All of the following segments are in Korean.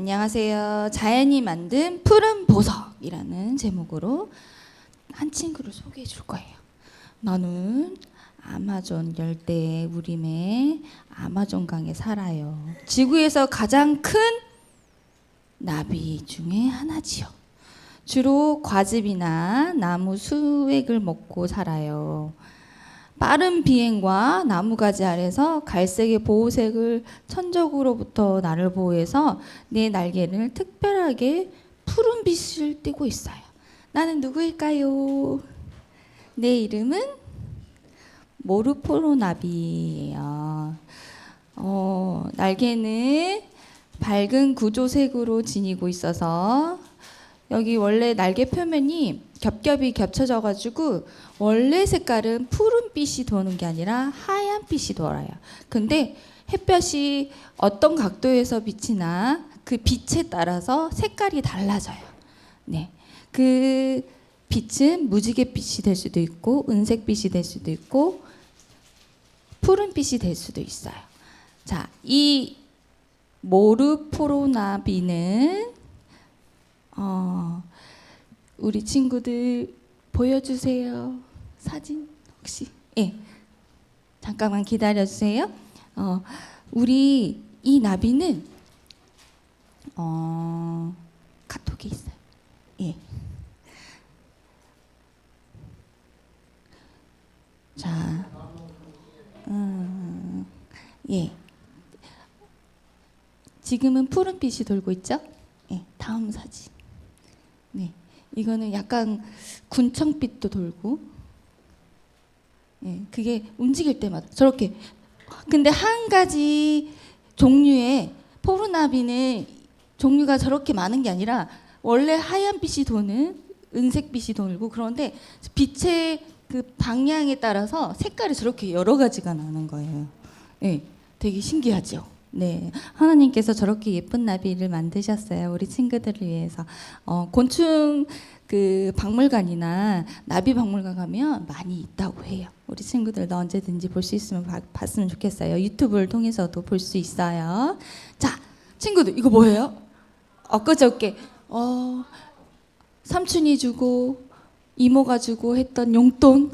안녕하세요. 자연이 만든 푸른 보석이라는 제목으로 한 친구를 소개해 줄 거예요. 너는 아마존 열대의 우림의 아마존강에 살아요. 지구에서 가장 큰 나비 중에 하나지요. 주로 과즙이나 나무 수액을 먹고 살아요. 빠른 비행과 나무가지 아래서 갈색의 보호색을 천적으로부터 나를 보호해서 내 날개를 특별하게 푸른빛을 띠고 있어요. 나는 누구일까요? 내 이름은 모르포로나비예요. 날개는 밝은 구조색으로 지니고 있어서 여기 원래 날개 표면이 겹겹이 겹쳐져 가지고 원래 색깔은 푸른빛이 도는 게 아니라 하얀빛이 돌아요. 근데 햇볕이 어떤 각도에서 비치나 그 빛에 따라서 색깔이 달라져요. 네. 그 빛은 무지갯빛이 될 수도 있고 은색빛이 될 수도 있고 푸른빛이 될 수도 있어요. 자, 이 모르포로나비는 우리 친구들 보여주세요. 사진 혹시? 예. 잠깐만 기다려주세요. 우리 이 나비는 카톡에 있어요. 예. 자, 예. 지금은 푸른빛이 돌고 있죠? 예. 다음 사진. 네, 이거는 약간 군청빛도 돌고, 예, 그게 움직일 때마다 저렇게. 근데 한 가지 종류의 포르나비는 종류가 저렇게 많은 게 아니라 원래 하얀빛이 도는 은색빛이 돌고 그런데 빛의 그 방향에 따라서 색깔이 저렇게 여러 가지가 나는 거예요. 예, 되게 신기하죠. 네, 하나님께서 저렇게 예쁜 나비를 만드셨어요. 우리 친구들을 위해서. 곤충 그 박물관이나 나비 박물관 가면 많이 있다고 해요. 우리 친구들도 언제든지 볼 수 있으면 봤으면 좋겠어요. 유튜브를 통해서도 볼 수 있어요. 자, 친구들 이거 뭐예요? 엊그저께 삼촌이 주고 이모가 주고 했던 용돈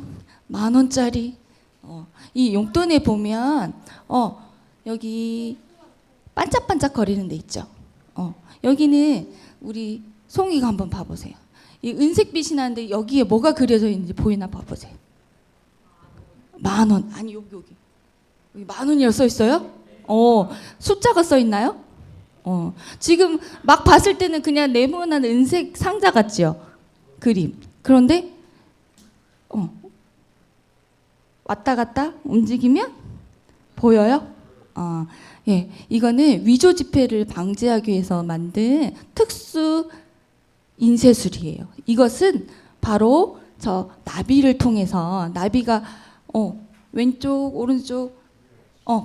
10,000원짜리. 이 용돈에 보면 여기 반짝반짝 거리는 데 있죠. 여기는 우리 송이가 한번 봐보세요. 이 은색빛이 나는데 여기에 뭐가 그려져 있는지 보이나 봐보세요. 10,000원. 아니 여기 10,000원이라고 써 있어요? 숫자가 써 있나요? 지금 막 봤을 때는 그냥 네모난 은색 상자 같지요? 그림. 그런데 왔다 갔다 움직이면 보여요? 예, 이거는 위조 지폐를 방지하기 위해서 만든 특수 인쇄술이에요. 이것은 바로 저 나비를 통해서 나비가 왼쪽 오른쪽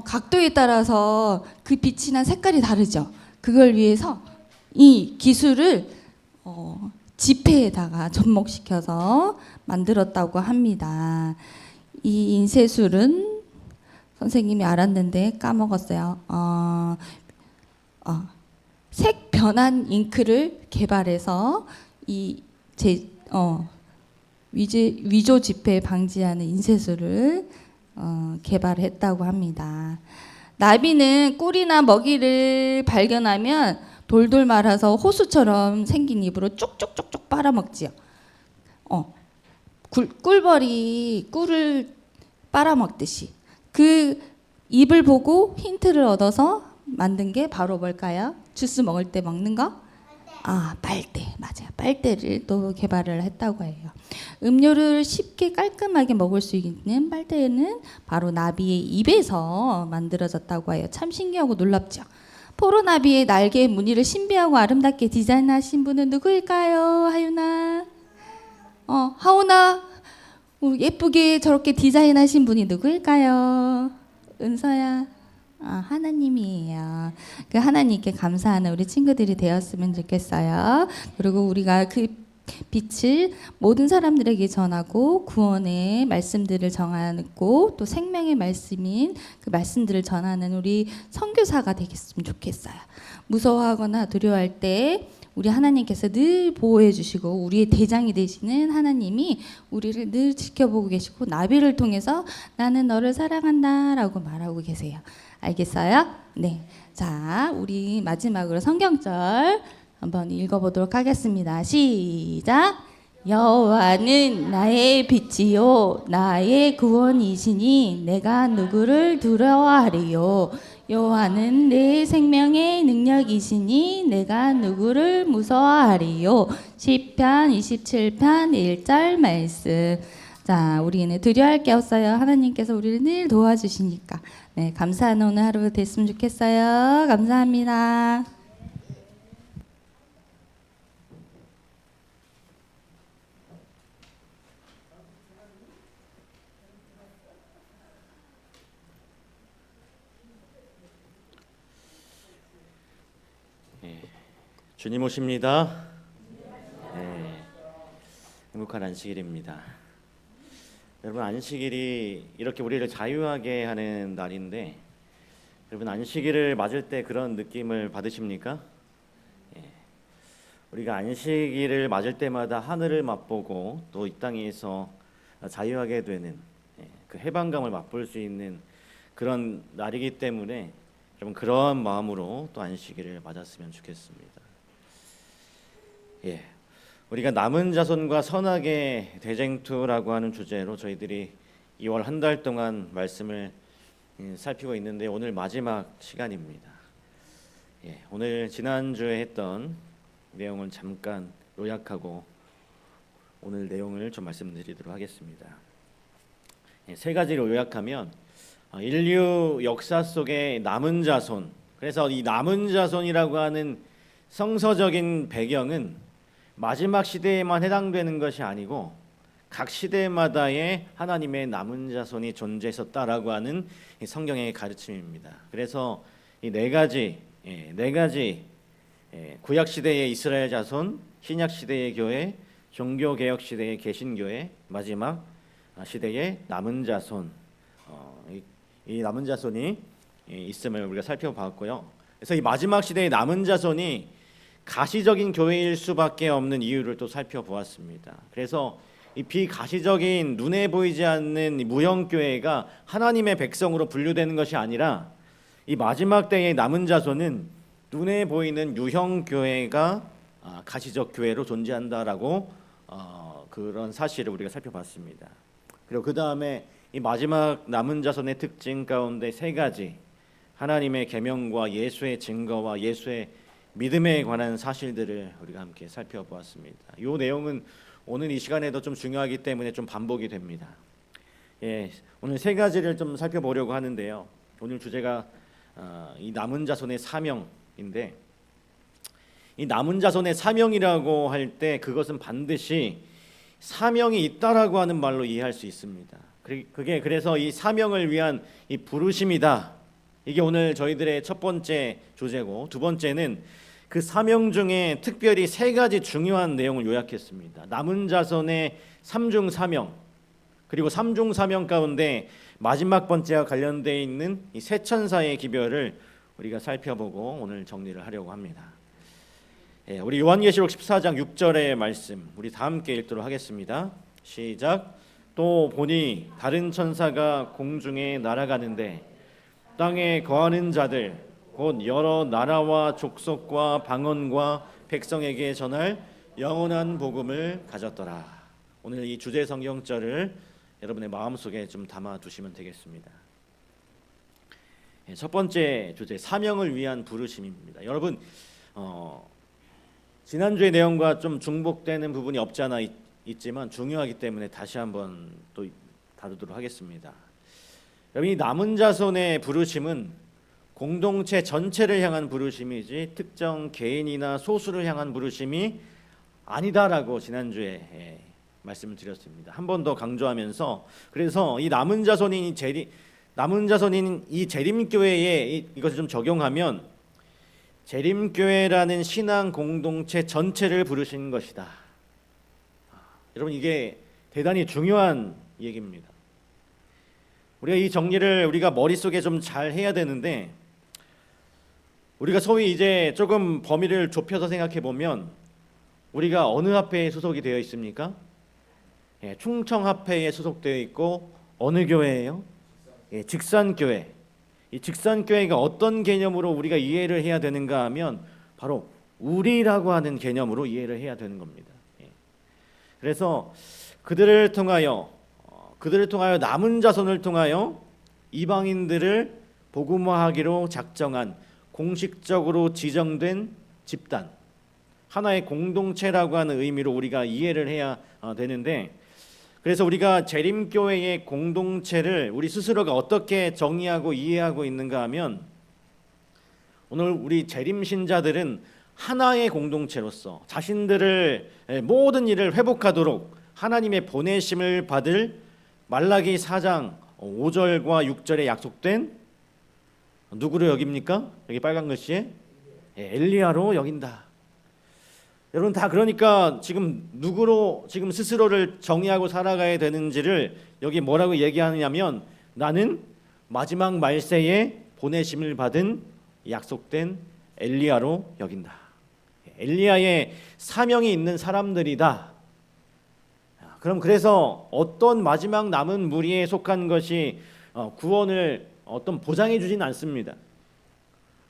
각도에 따라서 그 빛이나 색깔이 다르죠. 그걸 위해서 이 기술을 지폐에다가 접목시켜서 만들었다고 합니다. 이 인쇄술은 선생님이 알았는데 까먹었어요. 색 변환 잉크를 개발해서 위조 지폐 방지하는 인쇄술을 개발했다고 합니다. 나비는 꿀이나 먹이를 발견하면 돌돌 말아서 호수처럼 생긴 입으로 쭉쭉쭉쭉 빨아먹지요. 꿀벌이 꿀을 빨아먹듯이 그 입을 보고 힌트를 얻어서 만든 게 바로 뭘까요? 주스 먹을 때 먹는 거? 빨대. 맞아요. 빨대를 또 개발을 했다고 해요. 음료를 쉽게 깔끔하게 먹을 수 있는 빨대는 바로 나비의 입에서 만들어졌다고 해요. 참 신기하고 놀랍죠. 포로나비의 날개의 무늬를 신비하고 아름답게 디자인하신 분은 누구일까요? 하윤아. 하온아. 예쁘게 저렇게 디자인하신 분이 누구일까요? 은서야. 하나님이에요. 그 하나님께 감사하는 우리 친구들이 되었으면 좋겠어요. 그리고 우리가 그 빛을 모든 사람들에게 전하고 구원의 말씀들을 전하고 또 생명의 말씀인 그 말씀들을 전하는 우리 선교사가 되겠으면 좋겠어요. 무서워하거나 두려워할 때 우리 하나님께서 늘 보호해 주시고 우리의 대장이 되시는 하나님이 우리를 늘 지켜보고 계시고 나비를 통해서 나는 너를 사랑한다 라고 말하고 계세요. 알겠어요? 네. 자, 우리 마지막으로 성경절 한번 읽어보도록 하겠습니다. 시작. 여호와는 나의 빛이요 나의 구원이시니 내가 누구를 두려워하리요. 여호와는 내 생명의 능력이시니 내가 누구를 무서워하리요. 시편 27편 1절 말씀. 자, 우리는 두려워할 게 없어요. 하나님께서 우리를 늘 도와주시니까. 네, 감사한 오늘 하루 됐으면 좋겠어요. 감사합니다. 주님 오십니다. 네, 행복한 안식일입니다. 여러분, 안식일이 이렇게 우리를 자유하게 하는 날인데 여러분, 안식일을 맞을 때 그런 느낌을 받으십니까? 우리가 안식일을 맞을 때마다 하늘을 맛보고 또 이 땅에서 자유하게 되는 그 해방감을 맛볼 수 있는 그런 날이기 때문에 여러분, 그런 마음으로 또 안식일을 맞았으면 좋겠습니다. 우리가 남은 자손과 선악의 대쟁투라고 하는 주제로 저희들이 2월 한 달 동안 말씀을 살피고 있는데 오늘 마지막 시간입니다. 오늘 지난주에 했던 내용을 잠깐 요약하고 오늘 내용을 좀 말씀드리도록 하겠습니다. 세 가지로 요약하면 인류 역사 속의 남은 자손, 그래서 이 남은 자손이라고 하는 성서적인 배경은 마지막 시대에만 해당되는 것이 아니고 각 시대마다의 하나님의 남은 자손이 존재했었다라고 하는 성경의 가르침입니다. 그래서 이 네 가지 구약 시대의 이스라엘 자손, 신약 시대의 교회, 종교 개혁 시대의 개신교회, 마지막 시대의 남은 자손, 이 남은 자손이 있음을 우리가 살펴봤고요. 그래서 이 마지막 시대의 남은 자손이 가시적인 교회일 수밖에 없는 이유를 또 살펴보았습니다. 그래서 이 비가시적인 눈에 보이지 않는 무형 교회가 하나님의 백성으로 분류되는 것이 아니라 이 마지막 때의 남은 자손은 눈에 보이는 유형 교회가 가시적 교회로 존재한다라고 그런 사실을 우리가 살펴봤습니다. 그리고 그 다음에 이 마지막 남은 자손의 특징 가운데 세 가지, 하나님의 계명과 예수의 증거와 예수의 믿음에 관한 사실들을 우리가 함께 살펴보았습니다. 이 내용은 오늘 이 시간에도 좀 중요하기 때문에 좀 반복이 됩니다. 오늘 세 가지를 좀 살펴보려고 하는데요. 오늘 주제가 이 남은 자손의 사명인데, 이 남은 자손의 사명이라고 할 때 그것은 반드시 사명이 있다라고 하는 말로 이해할 수 있습니다. 그게 그래서 이 사명을 위한 이 부르심이다. 이게 오늘 저희들의 첫 번째 주제고, 두 번째는 그 사명 중에 특별히 세 가지 중요한 내용을 요약했습니다. 남은 자손의 삼중 사명, 그리고 삼중 사명 가운데 마지막 번째와 관련되어 있는 이 세 천사의 기별을 우리가 살펴보고 오늘 정리를 하려고 합니다. 우리 요한계시록 14장 6절의 말씀 우리 다 함께 읽도록 하겠습니다. 시작. 또 보니 다른 천사가 공중에 날아가는데 땅에 거하는 자들 곧 여러 나라와 족속과 방언과 백성에게 전할 영원한 복음을 가졌더라. 오늘 이 주제 성경절을 여러분의 마음속에 좀 담아 두시면 되겠습니다. 첫 번째 주제, 사명을 위한 부르심입니다. 여러분, 지난주의 내용과 좀 중복되는 부분이 없지 않아 있지만 중요하기 때문에 다시 한번 또 다루도록 하겠습니다. 여러분, 이 남은 자손의 부르심은 공동체 전체를 향한 부르심이지 특정 개인이나 소수를 향한 부르심이 아니다라고 지난주에 말씀을 드렸습니다. 한 번 더 강조하면서, 그래서 이 남은 자손인 이 재림교회에 이것을 좀 적용하면 재림교회라는 신앙 공동체 전체를 부르시는 것이다. 여러분 이게 대단히 중요한 얘기입니다. 우리가 이 정리를 우리가 머릿속에 좀 잘 해야 되는데, 우리가 소위 이제 조금 범위를 좁혀서 생각해 보면 우리가 어느 합회에 소속이 되어 있습니까? 예, 충청합회에 소속되어 있고 어느 교회예요? 예, 직산교회. 이 직산교회가 어떤 개념으로 우리가 이해를 해야 되는가 하면 바로 우리라고 하는 개념으로 이해를 해야 되는 겁니다. 예. 그래서 그들을 통하여 남은 자손을 통하여 이방인들을 복음화하기로 작정한 공식적으로 지정된 집단, 하나의 공동체라고 하는 의미로 우리가 이해를 해야 되는데, 그래서 우리가 재림교회의 공동체를 우리 스스로가 어떻게 정의하고 이해하고 있는가 하면, 오늘 우리 재림신자들은 하나의 공동체로서 자신들을 모든 일을 회복하도록 하나님의 보내심을 받을 말라기 4장 5절과 6절에 약속된 누구로 여깁니까? 여기 빨간 글씨에 엘리야로 여긴다. 여러분 다 그러니까 지금 누구로 지금 스스로를 정의하고 살아가야 되는지를 여기 뭐라고 얘기하느냐면, 나는 마지막 말세에 보내심을 받은 약속된 엘리야로 여긴다. 엘리야의 사명이 있는 사람들이다. 그럼 그래서 어떤 마지막 남은 무리에 속한 것이 구원을 어떤 보장해 주진 않습니다.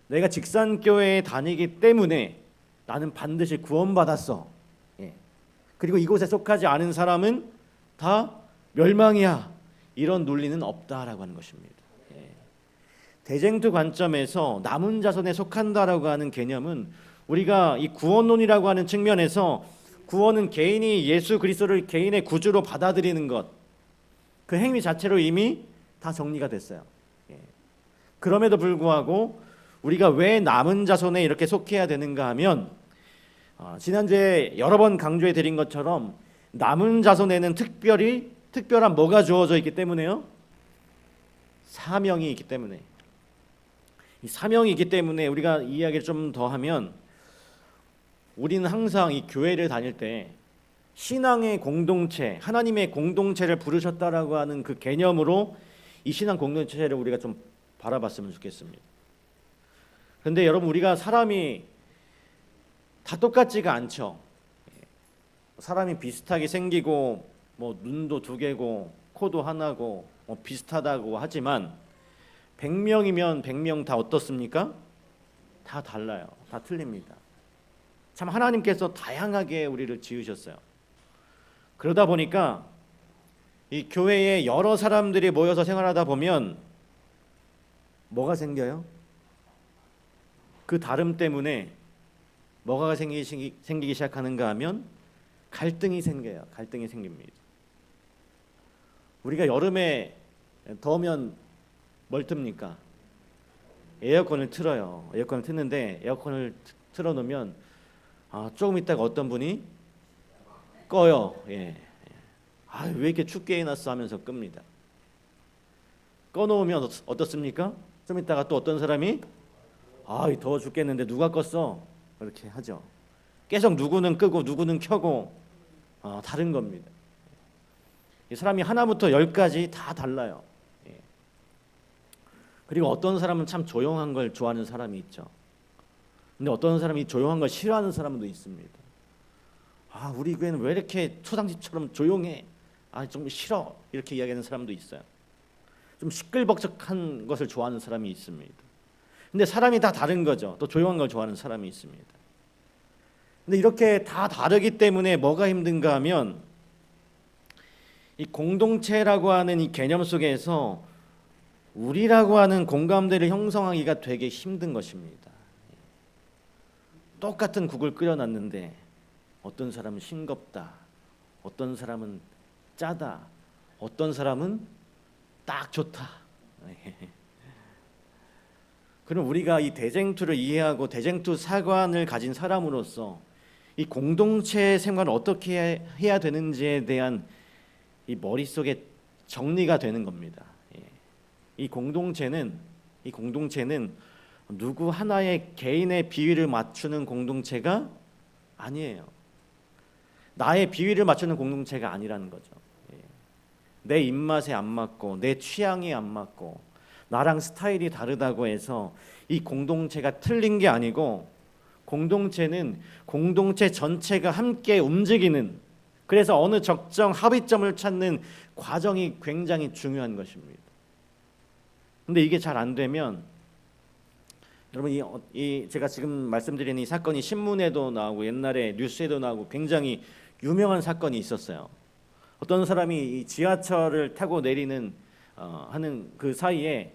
내가 직산교회에 다니기 때문에 나는 반드시 구원받았어. 예. 그리고 이곳에 속하지 않은 사람은 다 멸망이야. 이런 논리는 없다라고 하는 것입니다. 예. 대쟁투 관점에서 남은 자손에 속한다라고 하는 개념은 우리가 이 구원론이라고 하는 측면에서 구원은 개인이 예수 그리스도를 개인의 구주로 받아들이는 것, 그 행위 자체로 이미 다 정리가 됐어요. 예. 그럼에도 불구하고 우리가 왜 남은 자손에 이렇게 속해야 되는가 하면, 지난주에 여러 번 강조해 드린 것처럼 남은 자손에는 특별한 뭐가 주어져 있기 때문에요? 사명이 있기 때문에. 이 사명이 있기 때문에 우리가 이야기를 좀 더 하면, 우리는 항상 이 교회를 다닐 때 신앙의 공동체, 하나님의 공동체를 부르셨다라고 하는 그 개념으로 이 신앙 공동체를 우리가 좀 바라봤으면 좋겠습니다. 그런데 여러분, 우리가 사람이 다 똑같지가 않죠. 사람이 비슷하게 생기고 뭐 눈도 두 개고 코도 하나고 뭐 비슷하다고 하지만 100명이면 100명 다 어떻습니까? 다 달라요. 다 틀립니다. 참 하나님께서 다양하게 우리를 지으셨어요. 그러다 보니까 이 교회에 여러 사람들이 모여서 생활하다 보면 뭐가 생겨요? 그 다름 때문에 뭐가 생기기 시작하는가 하면 갈등이 생겨요. 갈등이 생깁니다. 우리가 여름에 더우면 뭘 틉니까? 에어컨을 틀어요. 에어컨을 트는데 에어컨을 틀어놓으면 조금 있다가 어떤 분이 꺼요. 예. 왜 이렇게 춥게 해놨어 하면서 끕니다. 꺼놓으면 어떻습니까? 좀 있다가 또 어떤 사람이 더워 죽겠는데 누가 껐어? 이렇게 하죠. 계속 누구는 끄고 누구는 켜고 다른 겁니다. 이 사람이 하나부터 10까지 다 달라요. 예. 그리고 어떤 사람은 참 조용한 걸 좋아하는 사람이 있죠. 근데 어떤 사람이 조용한 걸 싫어하는 사람도 있습니다. 우리 교회는 왜 이렇게 초상집처럼 조용해? 좀 싫어. 이렇게 이야기하는 사람도 있어요. 좀 시끌벅적한 것을 좋아하는 사람이 있습니다. 근데 사람이 다 다른 거죠. 또 조용한 걸 좋아하는 사람이 있습니다. 근데 이렇게 다 다르기 때문에 뭐가 힘든가 하면, 이 공동체라고 하는 이 개념 속에서 우리라고 하는 공감대를 형성하기가 되게 힘든 것입니다. 똑같은 국을 끓여놨는데 어떤 사람은 싱겁다, 어떤 사람은 짜다, 어떤 사람은 딱 좋다. 그럼 우리가 이 대쟁투를 이해하고 대쟁투 사관을 가진 사람으로서 이 공동체 생활을 어떻게 해야 되는지에 대한 이 머릿속에 정리가 되는 겁니다. 이 공동체는 누구 하나의 개인의 비위를 맞추는 공동체가 아니에요. 나의 비위를 맞추는 공동체가 아니라는 거죠. 예. 내 입맛에 안 맞고 내 취향이 안 맞고 나랑 스타일이 다르다고 해서 이 공동체가 틀린 게 아니고, 공동체는 공동체 전체가 함께 움직이는, 그래서 어느 적정 합의점을 찾는 과정이 굉장히 중요한 것입니다. 근데 이게 잘 안 되면, 여러분 이 제가 지금 말씀드린 이 사건이 신문에도 나오고 옛날에 뉴스에도 나오고 굉장히 유명한 사건이 있었어요. 어떤 사람이 이 지하철을 타고 내리는 하는 그 사이에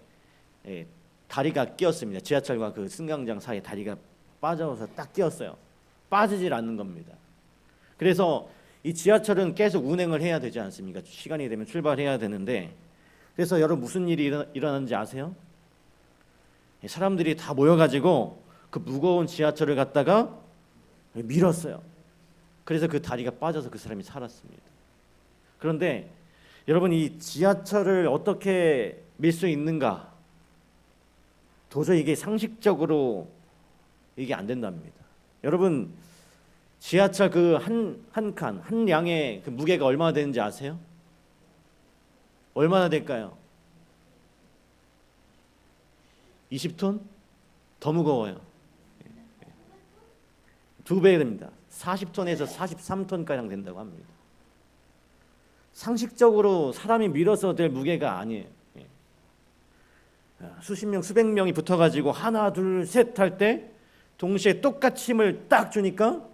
다리가 끼었습니다. 지하철과 그 승강장 사이에 다리가 빠져서 딱 끼었어요. 빠지질 않는 겁니다. 그래서 이 지하철은 계속 운행을 해야 되지 않습니까? 시간이 되면 출발해야 되는데, 그래서 여러분 무슨 일이 일어났는지 아세요? 사람들이 다 모여가지고 그 무거운 지하철을 갖다가 밀었어요. 그래서 그 다리가 빠져서 그 사람이 살았습니다. 그런데 여러분, 이 지하철을 어떻게 밀 수 있는가? 도저히 이게 상식적으로 이게 안 된답니다. 여러분, 지하철 그 한 칸, 한 양의 그 무게가 얼마나 되는지 아세요? 얼마나 될까요? 20톤? 더 무거워요. 2배 됩니다. 40톤에서 43톤 가량 된다고 합니다. 상식적으로 사람이 밀어서 될 무게가 아니에요. 수십 명, 수백 명이 붙어가지고 하나, 둘, 셋 할 때 동시에 똑같이 힘을 딱 주니까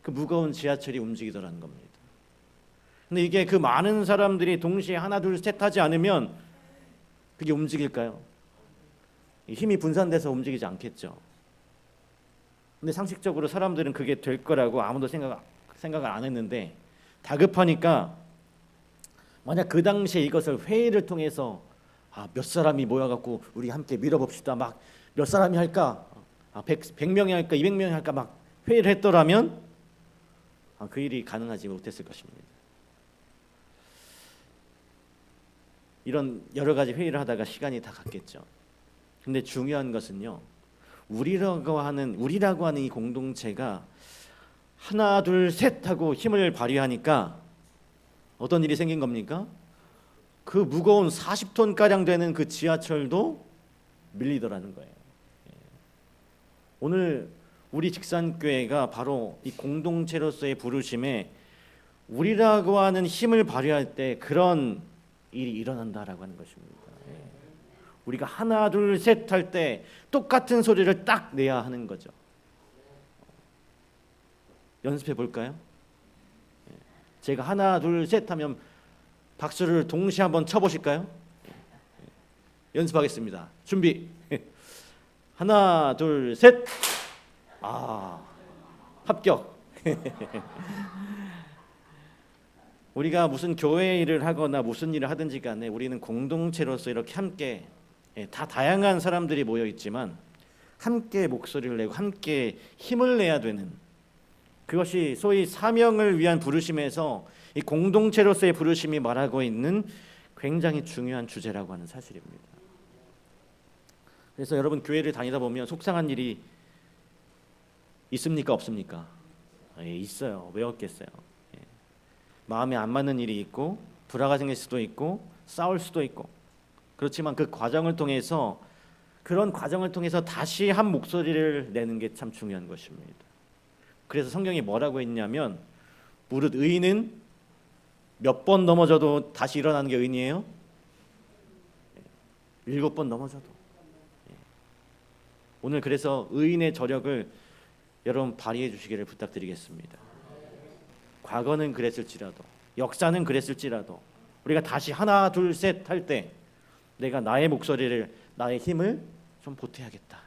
그 무거운 지하철이 움직이더라는 겁니다. 근데 이게 그 많은 사람들이 동시에 하나, 둘, 셋 하지 않으면 그게 움직일까요? 힘이 분산돼서 움직이지 않겠죠. 근데 상식적으로 사람들은 그게 될 거라고 아무도 생각을 안 했는데, 다급하니까 만약 그 당시에 이것을 회의를 통해서 몇 사람이 모여갖고 우리 함께 밀어봅시다, 막 몇 사람이 할까, 100명이 할까, 200명이 할까 막 회의를 했더라면 그 일이 가능하지 못했을 것입니다. 이런 여러 가지 회의를 하다가 시간이 다 갔겠죠. 근데 중요한 것은요, 우리라고 하는 이 공동체가 하나 둘 셋 하고 힘을 발휘하니까 어떤 일이 생긴 겁니까? 그 무거운 40톤 가량 되는 그 지하철도 밀리더라는 거예요. 오늘 우리 직산교회가 바로 이 공동체로서의 부르심에 우리라고 하는 힘을 발휘할 때 그런 일이 일어난다라고 하는 것입니다. 우리가 하나 둘 셋 할 때 똑같은 소리를 딱 내야 하는 거죠. 연습해 볼까요? 제가 하나 둘 셋 하면 박수를 동시에 한번 쳐보실까요? 연습하겠습니다. 준비. 하나 둘 셋. 합격. 우리가 무슨 교회 일을 하거나 무슨 일을 하든지 간에 우리는 공동체로서 이렇게 함께, 다 다양한 사람들이 모여 있지만 함께 목소리를 내고 함께 힘을 내야 되는, 그것이 소위 사명을 위한 부르심에서 이 공동체로서의 부르심이 말하고 있는 굉장히 중요한 주제라고 하는 사실입니다. 그래서 여러분, 교회를 다니다 보면 속상한 일이 있습니까, 없습니까? 있어요. 왜 없겠어요? 마음에 안 맞는 일이 있고 불화가 생길 수도 있고 싸울 수도 있고, 그렇지만 그 과정을 통해서, 그런 과정을 통해서 다시 한 목소리를 내는 게 참 중요한 것입니다. 그래서 성경이 뭐라고 했냐면, 무릇 의인은 몇 번 넘어져도 다시 일어나는 게 의인이에요? 7번 넘어져도. 오늘 그래서 의인의 저력을 여러분 발휘해 주시기를 부탁드리겠습니다. 과거는 그랬을지라도, 역사는 그랬을지라도, 우리가 다시 하나 둘 셋 할 때 내가 나의 목소리를, 나의 힘을 좀 보태야겠다,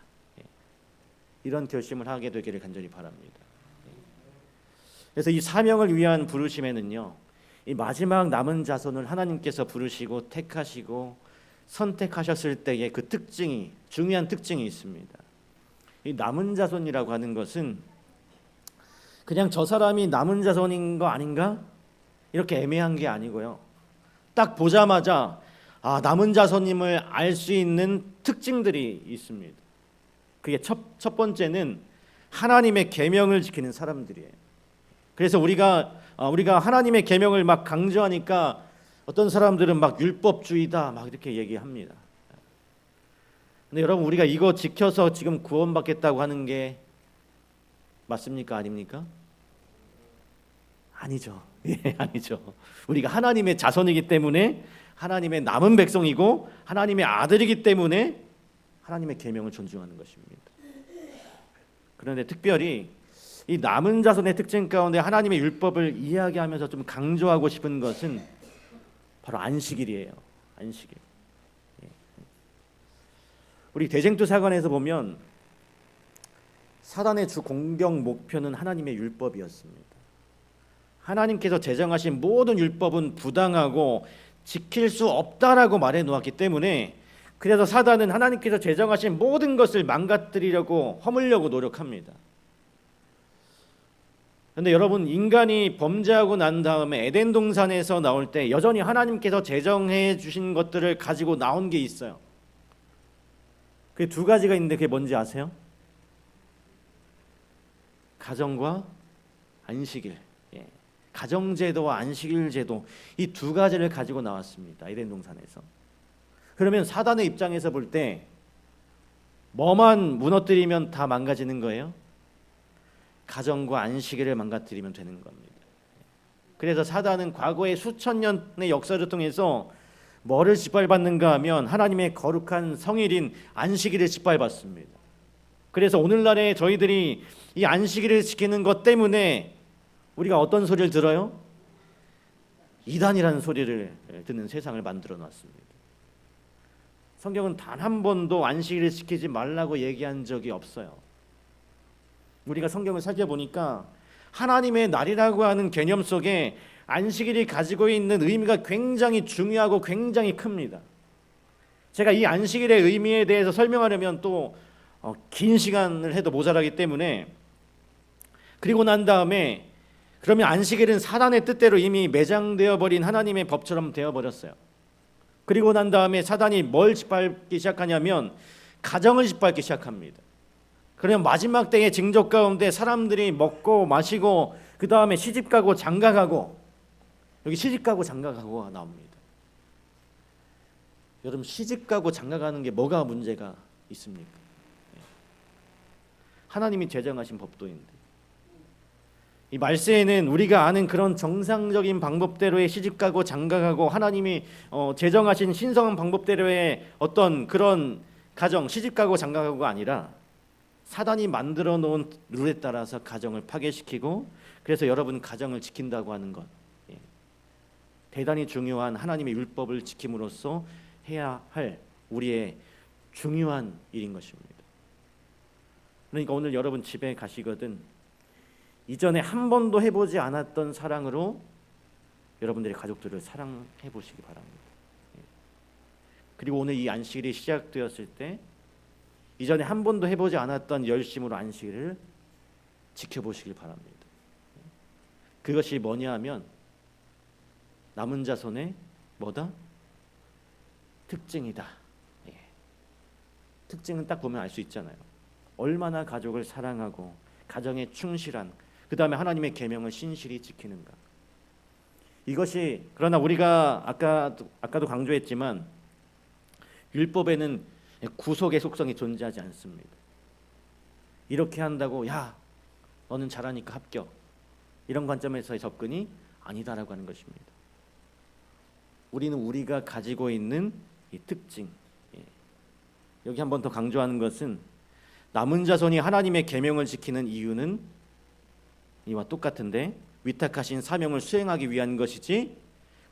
이런 결심을 하게 되기를 간절히 바랍니다. 그래서 이 사명을 위한 부르심에는요, 이 마지막 남은 자손을 하나님께서 부르시고 택하시고 선택하셨을 때의 그 특징이, 중요한 특징이 있습니다. 이 남은 자손이라고 하는 것은 그냥 저 사람이 남은 자손인 거 아닌가? 이렇게 애매한 게 아니고요, 딱 보자마자 남은 자손임을 알 수 있는 특징들이 있습니다. 그게 첫 번째는 하나님의 계명을 지키는 사람들이에요. 그래서 우리가 하나님의 계명을 막 강조하니까 어떤 사람들은 막 율법주의다 막 이렇게 얘기합니다. 근데 여러분, 우리가 이거 지켜서 지금 구원받겠다고 하는 게 맞습니까? 아닙니까? 아니죠. 예, 아니죠. 우리가 하나님의 자손이기 때문에, 하나님의 남은 백성이고 하나님의 아들이기 때문에 하나님의 계명을 존중하는 것입니다. 그런데 특별히 이 남은 자손의 특징 가운데 하나님의 율법을 이야기하면서 좀 강조하고 싶은 것은 바로 안식일이에요. 안식일. 예. 우리 대쟁투 사관에서 보면 사단의 주 공격 목표는 하나님의 율법이었습니다. 하나님께서 제정하신 모든 율법은 부당하고 지킬 수 없다라고 말해 놓았기 때문에, 그래서 사단은 하나님께서 제정하신 모든 것을 망가뜨리려고, 허물려고 노력합니다. 그런데 여러분, 인간이 범죄하고 난 다음에 에덴 동산에서 나올 때 여전히 하나님께서 제정해 주신 것들을 가지고 나온 게 있어요. 그게 두 가지가 있는데 그게 뭔지 아세요? 가정과 안식일. 예. 가정제도와 안식일제도, 이 두 가지를 가지고 나왔습니다. 에덴 동산에서. 그러면 사단의 입장에서 볼 때 뭐만 무너뜨리면 다 망가지는 거예요? 가정과 안식일을 망가뜨리면 되는 겁니다. 그래서 사단은 과거의 수천 년의 역사를 통해서 뭐를 짓밟았는가 하면 하나님의 거룩한 성일인 안식일을 짓밟았습니다. 그래서 오늘날에 저희들이 이 안식일을 지키는 것 때문에 우리가 어떤 소리를 들어요? 이단이라는 소리를 듣는 세상을 만들어 놨습니다. 성경은 단 한 번도 안식일을 지키지 말라고 얘기한 적이 없어요. 우리가 성경을 살펴보니까 하나님의 날이라고 하는 개념 속에 안식일이 가지고 있는 의미가 굉장히 중요하고 굉장히 큽니다. 제가 이 안식일의 의미에 대해서 설명하려면 또 긴 시간을 해도 모자라기 때문에, 그리고 난 다음에 그러면 안식일은 사단의 뜻대로 이미 매장되어 버린 하나님의 법처럼 되어 버렸어요. 그리고 난 다음에 사단이 뭘 짓밟기 시작하냐면 가정을 짓밟기 시작합니다. 그러면 마지막 때의 징조 가운데 사람들이 먹고 마시고 그 다음에 시집가고 장가가고, 여기 시집가고 장가가고가 나옵니다. 여러분, 시집가고 장가가는 게 뭐가 문제가 있습니까? 하나님이 제정하신 법도인데, 이 말세에는 우리가 아는 그런 정상적인 방법대로의 시집가고 장가가고 하나님이 제정하신 신성한 방법대로의 어떤 그런 가정, 시집가고 장가가고가 아니라 사단이 만들어 놓은 룰에 따라서 가정을 파괴시키고, 그래서 여러분 가정을 지킨다고 하는 것, 대단히 중요한 하나님의 율법을 지킴으로써 해야 할 우리의 중요한 일인 것입니다. 그러니까 오늘 여러분 집에 가시거든 이전에 한 번도 해보지 않았던 사랑으로 여러분들의 가족들을 사랑해 보시기 바랍니다. 그리고 오늘 이 안식일이 시작되었을 때 이전에 한 번도 해보지 않았던 열심으로 안식일을 지켜보시길 바랍니다. 그것이 뭐냐 하면 남은 자손의 뭐다? 특징이다. 특징은 딱 보면 알 수 있잖아요. 얼마나 가족을 사랑하고 가정에 충실한, 그 다음에 하나님의 계명을 신실히 지키는가. 이것이, 그러나 우리가 아까도 강조했지만 율법에는 구속의 속성이 존재하지 않습니다. 이렇게 한다고 야 너는 잘하니까 합격, 이런 관점에서의 접근이 아니다라고 하는 것입니다. 우리는 우리가 가지고 있는 이 특징, 여기 한 번 더 강조하는 것은 남은 자손이 하나님의 계명을 지키는 이유는 이와 똑같은데 위탁하신 사명을 수행하기 위한 것이지,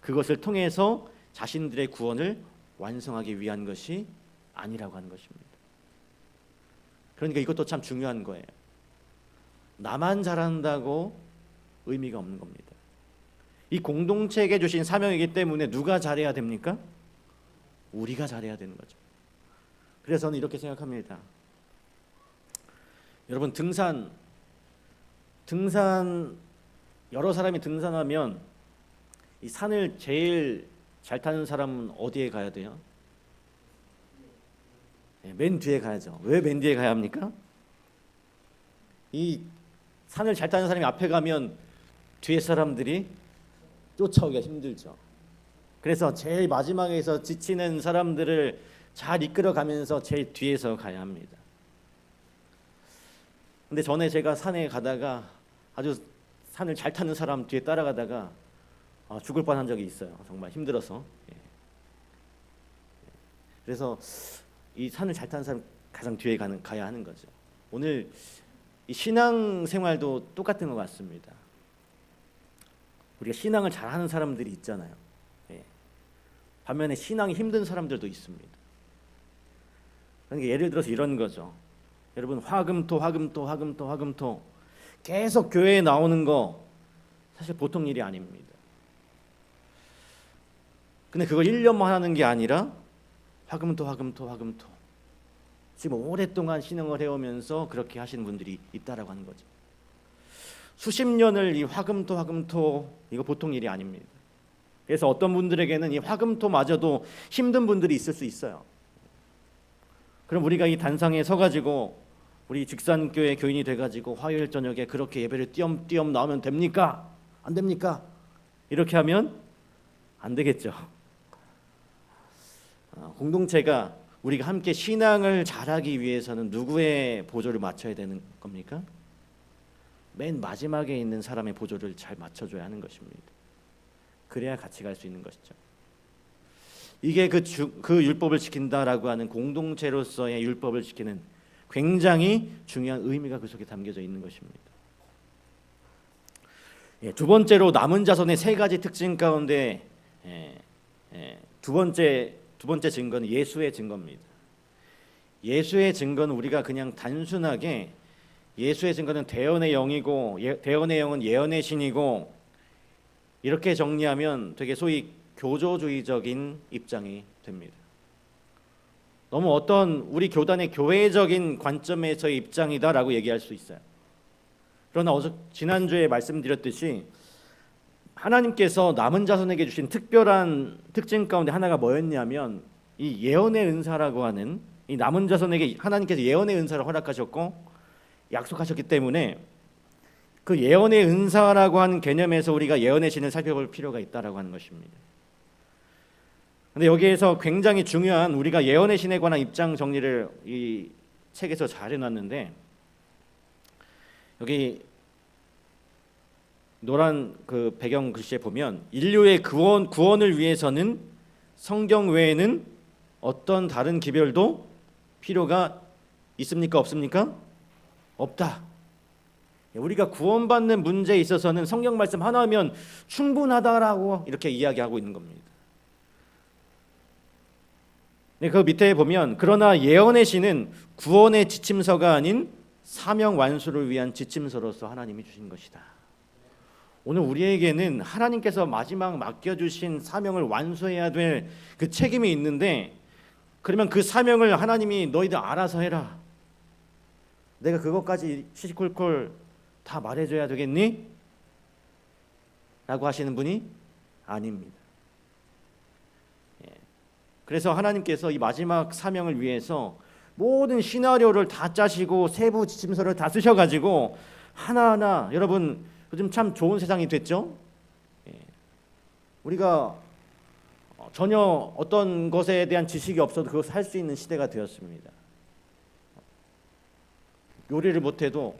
그것을 통해서 자신들의 구원을 완성하기 위한 것이 아니라고 하는 것입니다. 그러니까 이것도 참 중요한 거예요. 나만 잘한다고 의미가 없는 겁니다. 이 공동체에게 주신 사명이기 때문에 누가 잘해야 됩니까? 우리가 잘해야 되는 거죠. 그래서 저는 이렇게 생각합니다. 여러분, 등산 여러 사람이 등산하면 이 산을 제일 잘 타는 사람은 어디에 가야 돼요? 맨 뒤에 가야죠. 왜 맨 뒤에 가야 합니까? 이 산을 잘 타는 사람이 앞에 가면 뒤에 사람들이 쫓아오기가 힘들죠. 그래서 제일 마지막에서 지치는 사람들을 잘 이끌어가면서 제일 뒤에서 가야 합니다. 근데 전에 제가 산에 가다가 아주 산을 잘 타는 사람 뒤에 따라가다가 죽을 뻔한 적이 있어요. 정말 힘들어서. 그래서 이 산을 잘 타는 사람 가장 뒤에 가야 하는 거죠. 오늘 이 신앙 생활도 똑같은 것 같습니다. 우리가 신앙을 잘하는 사람들이 있잖아요. 반면에 신앙이 힘든 사람들도 있습니다. 그러니까 예를 들어서 이런 거죠. 여러분 화금토 계속 교회에 나오는 거 사실 보통 일이 아닙니다. 근데 그걸 1년만 하는 게 아니라 화금토 지금 오랫동안 신앙을 해오면서 그렇게 하시는 분들이 있다라고 하는 거죠. 수십 년을 이 화금토 이거 보통 일이 아닙니다. 그래서 어떤 분들에게는 이 화금토마저도 힘든 분들이 있을 수 있어요. 그럼 우리가 이 단상에 서가지고 우리 직산교회 교인이 돼가지고 화요일 저녁에 그렇게 예배를 띄엄띄엄 나오면 됩니까? 안 됩니까? 이렇게 하면 안 되겠죠. 공동체가 우리가 함께 신앙을 잘하기 위해서는 누구의 보조를 맞춰야 되는 겁니까? 맨 마지막에 있는 사람의 보조를 잘 맞춰줘야 하는 것입니다. 그래야 같이 갈 수 있는 것이죠. 이게 그 율법을 지킨다라고 하는 공동체로서의 율법을 지키는 굉장히 중요한 의미가 그 속에 담겨져 있는 것입니다. 두 번째로 남은 자손의 세 가지 특징 가운데 두 번째 증거는 예수의 증거입니다. 예수의 증거는 우리가 그냥 단순하게 예수의 증거는 대언의 영이고 대언의 영은 예언의 신이고 이렇게 정리하면 되게 소위 교조주의적인 입장이 됩니다. 너무 어떤 우리 교단의 교회적인 관점에서의 입장이다라고 얘기할 수 있어요. 그러나 지난주에 말씀드렸듯이 하나님께서 남은 자손에게 주신 특별한 특징 가운데 하나가 뭐였냐면 이 예언의 은사라고 하는 이 남은 자손에게 하나님께서 예언의 은사를 허락하셨고 약속하셨기 때문에 그 예언의 은사라고 하는 개념에서 우리가 예언의 신을 살펴볼 필요가 있다라고 하는 것입니다. 근데 여기에서 굉장히 중요한 우리가 예언의 신에 관한 입장 정리를 이 책에서 잘 해놨는데 여기 노란 그 배경 글씨에 보면 인류의 구원을 위해서는 성경 외에는 어떤 다른 기별도 필요가 있습니까? 없습니까? 없다. 우리가 구원받는 문제에 있어서는 성경 말씀 하나면 충분하다라고 이렇게 이야기하고 있는 겁니다. 그 밑에 보면 그러나 예언의 신은 구원의 지침서가 아닌 사명 완수를 위한 지침서로서 하나님이 주신 것이다. 오늘 우리에게는 하나님께서 마지막 맡겨주신 사명을 완수해야 될 그 책임이 있는데 그러면 그 사명을 하나님이 너희들 알아서 해라. 내가 그것까지 시시콜콜 다 말해줘야 되겠니? 라고 하시는 분이 아닙니다. 그래서 하나님께서 이 마지막 사명을 위해서 모든 시나리오를 다 짜시고 세부 지침서를 다 쓰셔가지고 하나하나 여러분 요즘 참 좋은 세상이 됐죠? 우리가 전혀 어떤 것에 대한 지식이 없어도 그것을 할 수 있는 시대가 되었습니다. 요리를 못해도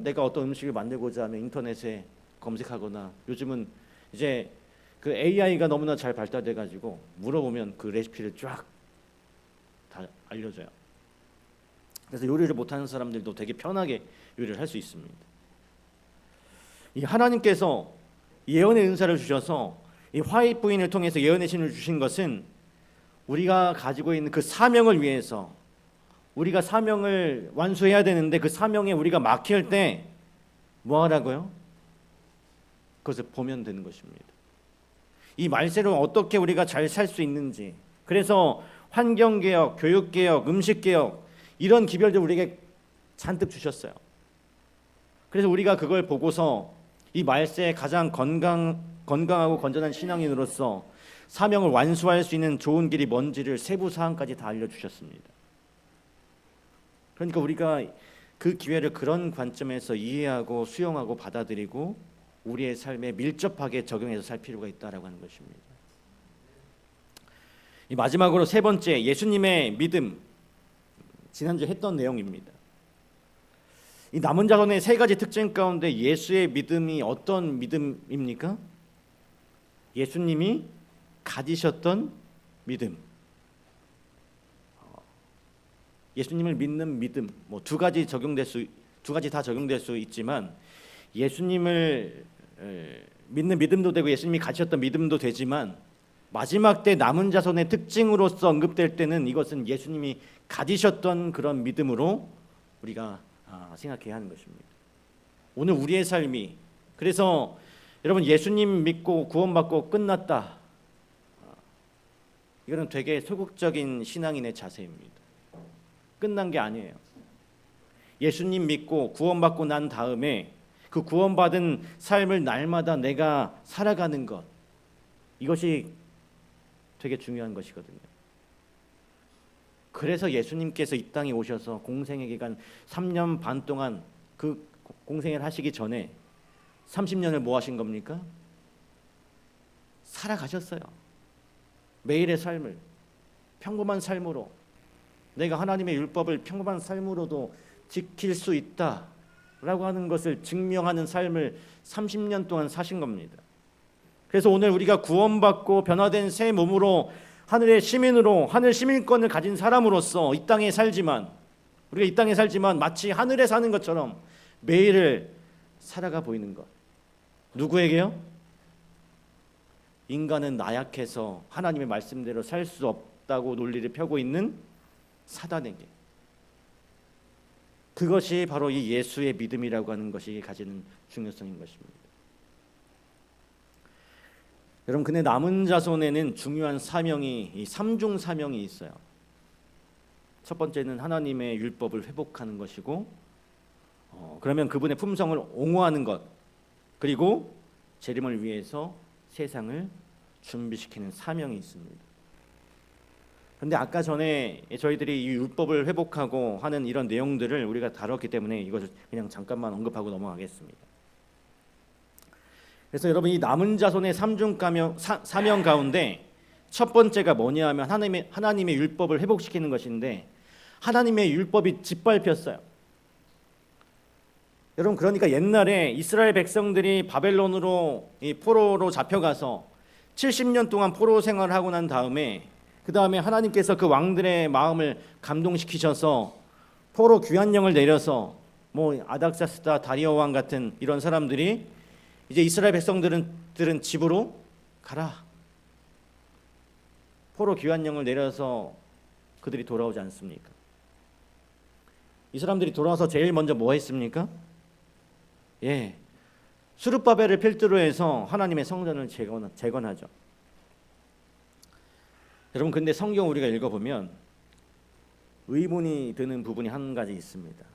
내가 어떤 음식을 만들고자 하면 인터넷에 검색하거나 요즘은 이제 그 AI가 너무나 잘 발달돼 가지고 물어보면 그 레시피를 쫙 다 알려줘요. 그래서 요리를 못하는 사람들도 되게 편하게 요리를 할 수 있습니다. 이 하나님께서 예언의 은사를 주셔서 이 화입 부인을 통해서 예언의 신을 주신 것은 우리가 가지고 있는 그 사명을 위해서 우리가 사명을 완수해야 되는데 그 사명에 우리가 막힐 때 뭐 하라고요? 그것을 보면 되는 것입니다. 이 말세로 어떻게 우리가 잘 살 수 있는지 그래서 환경개혁, 교육개혁, 음식개혁 이런 기별들 우리에게 잔뜩 주셨어요. 그래서 우리가 그걸 보고서 이 말세에 가장 건강하고 건전한 신앙인으로서 사명을 완수할 수 있는 좋은 길이 뭔지를 세부 사항까지 다 알려주셨습니다. 그러니까 우리가 그 기회를 그런 관점에서 이해하고 수용하고 받아들이고 우리의 삶에 밀접하게 적용해서 살 필요가 있다라고 하는 것입니다. 이 마지막으로 세 번째, 예수님의 믿음. 지난주에 했던 내용입니다. 이 남은 자손의 세 가지 특징 가운데 예수의 믿음이 어떤 믿음입니까? 예수님이 가지셨던 믿음. 예수님을 믿는 믿음. 뭐 두 가지 다 적용될 수 있지만 예수님을 믿는 믿음도 되고 예수님이 가지셨던 믿음도 되지만 마지막 때 남은 자손의 특징으로서 언급될 때는 이것은 예수님이 가지셨던 그런 믿음으로 우리가 생각해야 하는 것입니다. 오늘 우리의 삶이 그래서 여러분 예수님 믿고 구원받고 끝났다. 이거는 되게 소극적인 신앙인의 자세입니다. 끝난 게 아니에요. 예수님 믿고 구원받고 난 다음에 그 구원받은 삶을 날마다 내가 살아가는 것, 이것이 되게 중요한 것이거든요. 그래서 예수님께서 이 땅에 오셔서 공생의 기간 3년 반 동안 그 공생을 하시기 전에 30년을 뭐 하신 겁니까? 살아가셨어요. 매일의 삶을 평범한 삶으로 내가 하나님의 율법을 평범한 삶으로도 지킬 수 있다라고 하는 것을 증명하는 삶을 30년 동안 사신 겁니다. 그래서 오늘 우리가 구원받고 변화된 새 몸으로 하늘의 시민으로 하늘 시민권을 가진 사람으로서 이 땅에 살지만 우리가 이 땅에 살지만 마치 하늘에 사는 것처럼 매일을 살아가 보이는 것. 누구에게요? 인간은 나약해서 하나님의 말씀대로 살 수 없다고 논리를 펴고 있는 사단에게. 그것이 바로 이 예수의 믿음이라고 하는 것이 가지는 중요성인 것입니다. 여러분, 근데 남은 자손에는 중요한 사명이 이 삼중 사명이 있어요. 첫 번째는 하나님의 율법을 회복하는 것이고, 그러면 그분의 품성을 옹호하는 것, 그리고 재림을 위해서 세상을 준비시키는 사명이 있습니다. 그런데 아까 전에 저희들이 이 율법을 회복하고 하는 이런 내용들을 우리가 다뤘기 때문에 이것을 그냥 잠깐만 언급하고 넘어가겠습니다. 그래서 여러분, 이 남은 자손의 삼중 사명 가운데 첫 번째가 뭐냐 하면 하나님의 율법을 회복시키는 것인데, 하나님의 율법이 짓밟혔어요. 여러분, 그러니까 옛날에 이스라엘 백성들이 바벨론으로 이 포로로 잡혀가서 70년 동안 포로 생활을 하고 난 다음에 그 다음에 하나님께서 그 왕들의 마음을 감동시키셔서 포로 귀환령을 내려서 뭐 아닥사스다, 다리오 왕 같은 이런 사람들이 이제 이스라엘 백성들은 집으로 가라. 포로 귀환령을 내려서 그들이 돌아오지 않습니까? 이 사람들이 돌아와서 제일 먼저 뭐 했습니까? 수룹바벨을 필두로 해서 하나님의 성전을 재건하죠. 여러분, 근데 성경 우리가 읽어보면 의문이 드는 부분이 한 가지 있습니다.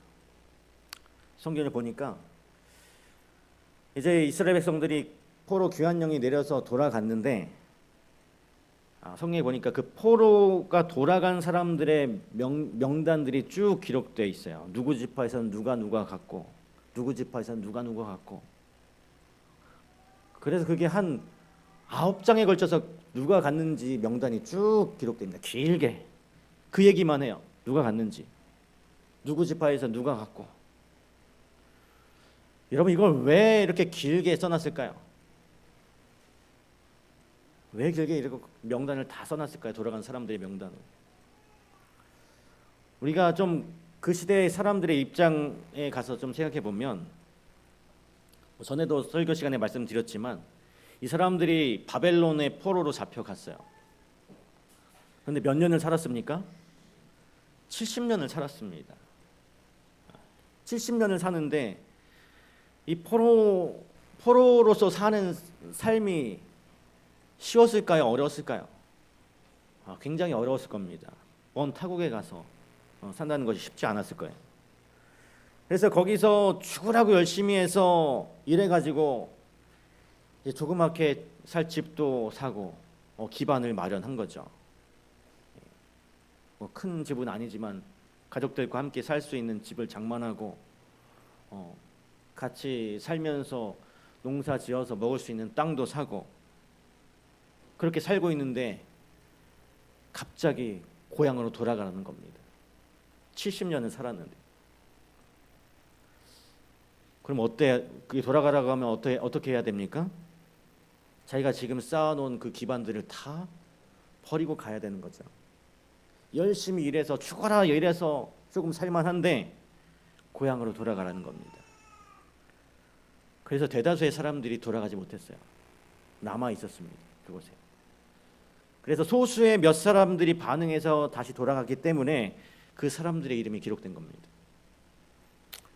성경을 보니까 이제 이스라엘 백성들이 포로 귀환령이 내려서 돌아갔는데, 성경에 보니까 그 포로가 돌아간 사람들의 명단들이 쭉 기록되어 있어요. 누구 지파에서는 누가 갔고, 누구 지파에서는 누가 갔고. 그래서 그게 한 9장에 걸쳐서 누가 갔는지 명단이 쭉 기록됩니다. 길게 그 얘기만 해요. 누가 갔는지, 누구 지파에서 누가 갔고. 여러분, 이걸 왜 이렇게 길게 써놨을까요? 왜 길게 이렇게 명단을 다 써놨을까요? 돌아간 사람들의 명단을. 우리가 좀 그 시대의 사람들의 입장에 가서 좀 생각해 보면, 전에도 설교 시간에 말씀드렸지만 이 사람들이 바벨론의 포로로 잡혀갔어요. 그런데 몇 년을 살았습니까? 70년을 살았습니다. 70년을 사는데 이 포로로서 사는 삶이 쉬웠을까요? 어려웠을까요? 굉장히 어려웠을 겁니다. 먼 타국에 가서 산다는 것이 쉽지 않았을 거예요. 그래서 거기서 죽으라고 열심히 해서 일해가지고 조그맣게 살 집도 사고 기반을 마련한 거죠. 큰 집은 아니지만 가족들과 함께 살 수 있는 집을 장만하고 같이 살면서 농사 지어서 먹을 수 있는 땅도 사고 그렇게 살고 있는데 갑자기 고향으로 돌아가는 겁니다. 70년을 살았는데. 그럼 어때? 그게 돌아가라고 하면 어떻게 해야 됩니까? 자기가 지금 쌓아놓은 그 기반들을 다 버리고 가야 되는 거죠. 열심히 일해서 죽어라 일해서 조금 살만한데 고향으로 돌아가라는 겁니다. 그래서 대다수의 사람들이 돌아가지 못했어요. 남아 있었습니다. 그곳에. 그래서 소수의 몇 사람들이 반응해서 다시 돌아갔기 때문에 그 사람들의 이름이 기록된 겁니다.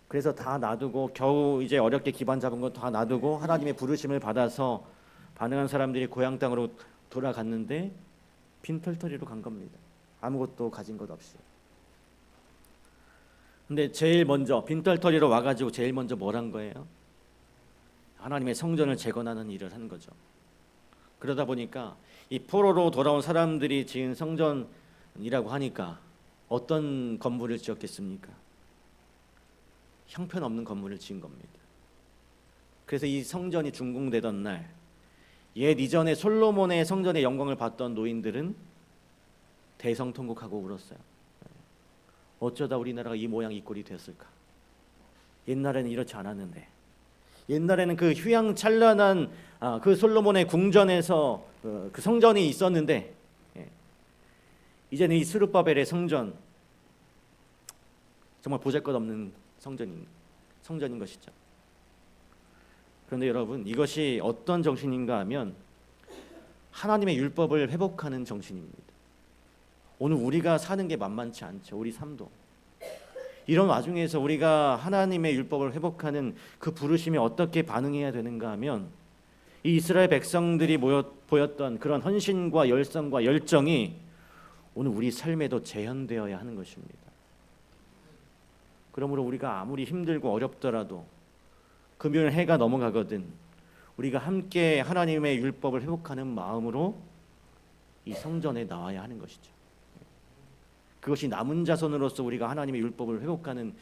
그래서 다 놔두고 겨우 이제 어렵게 기반 잡은 거 다 놔두고 하나님의 부르심을 받아서 반응한 사람들이 고향 땅으로 돌아갔는데 빈털터리로 간 겁니다. 아무것도 가진 것 없이. 근데 제일 먼저 빈털터리로 와가지고 제일 먼저 뭘 한 거예요? 하나님의 성전을 재건하는 일을 한 거죠. 그러다 보니까 이 포로로 돌아온 사람들이 지은 성전이라고 하니까 어떤 건물을 지었겠습니까? 형편없는 건물을 지은 겁니다. 그래서 이 성전이 준공되던 날 옛 이전에 솔로몬의 성전의 영광을 봤던 노인들은 대성통곡하고 울었어요. 어쩌다 우리나라가 이 모양 이 꼴이 되었을까? 옛날에는 이렇지 않았는데, 옛날에는 그 휘황찬란한 그 솔로몬의 궁전에서 그 성전이 있었는데, 이제는 이 스룹바벨의 성전, 정말 보잘것없는 성전인 것이죠. 그런데 여러분, 이것이 어떤 정신인가 하면 하나님의 율법을 회복하는 정신입니다. 오늘 우리가 사는 게 만만치 않죠. 우리 삶도. 이런 와중에서 우리가 하나님의 율법을 회복하는 그 부르심에 어떻게 반응해야 되는가 하면 이 이스라엘 백성들이 보였던 그런 헌신과 열성과 열정이 오늘 우리 삶에도 재현되어야 하는 것입니다. 그러므로 우리가 아무리 힘들고 어렵더라도 금요일 해가 넘어가거든 우리가 함께 하나님의 율법을 회복하는 마음으로 이 성전에 나와야 하는 것이죠. 그것이 남은 자손으로서 우리가 하나님의 율법을 회복하는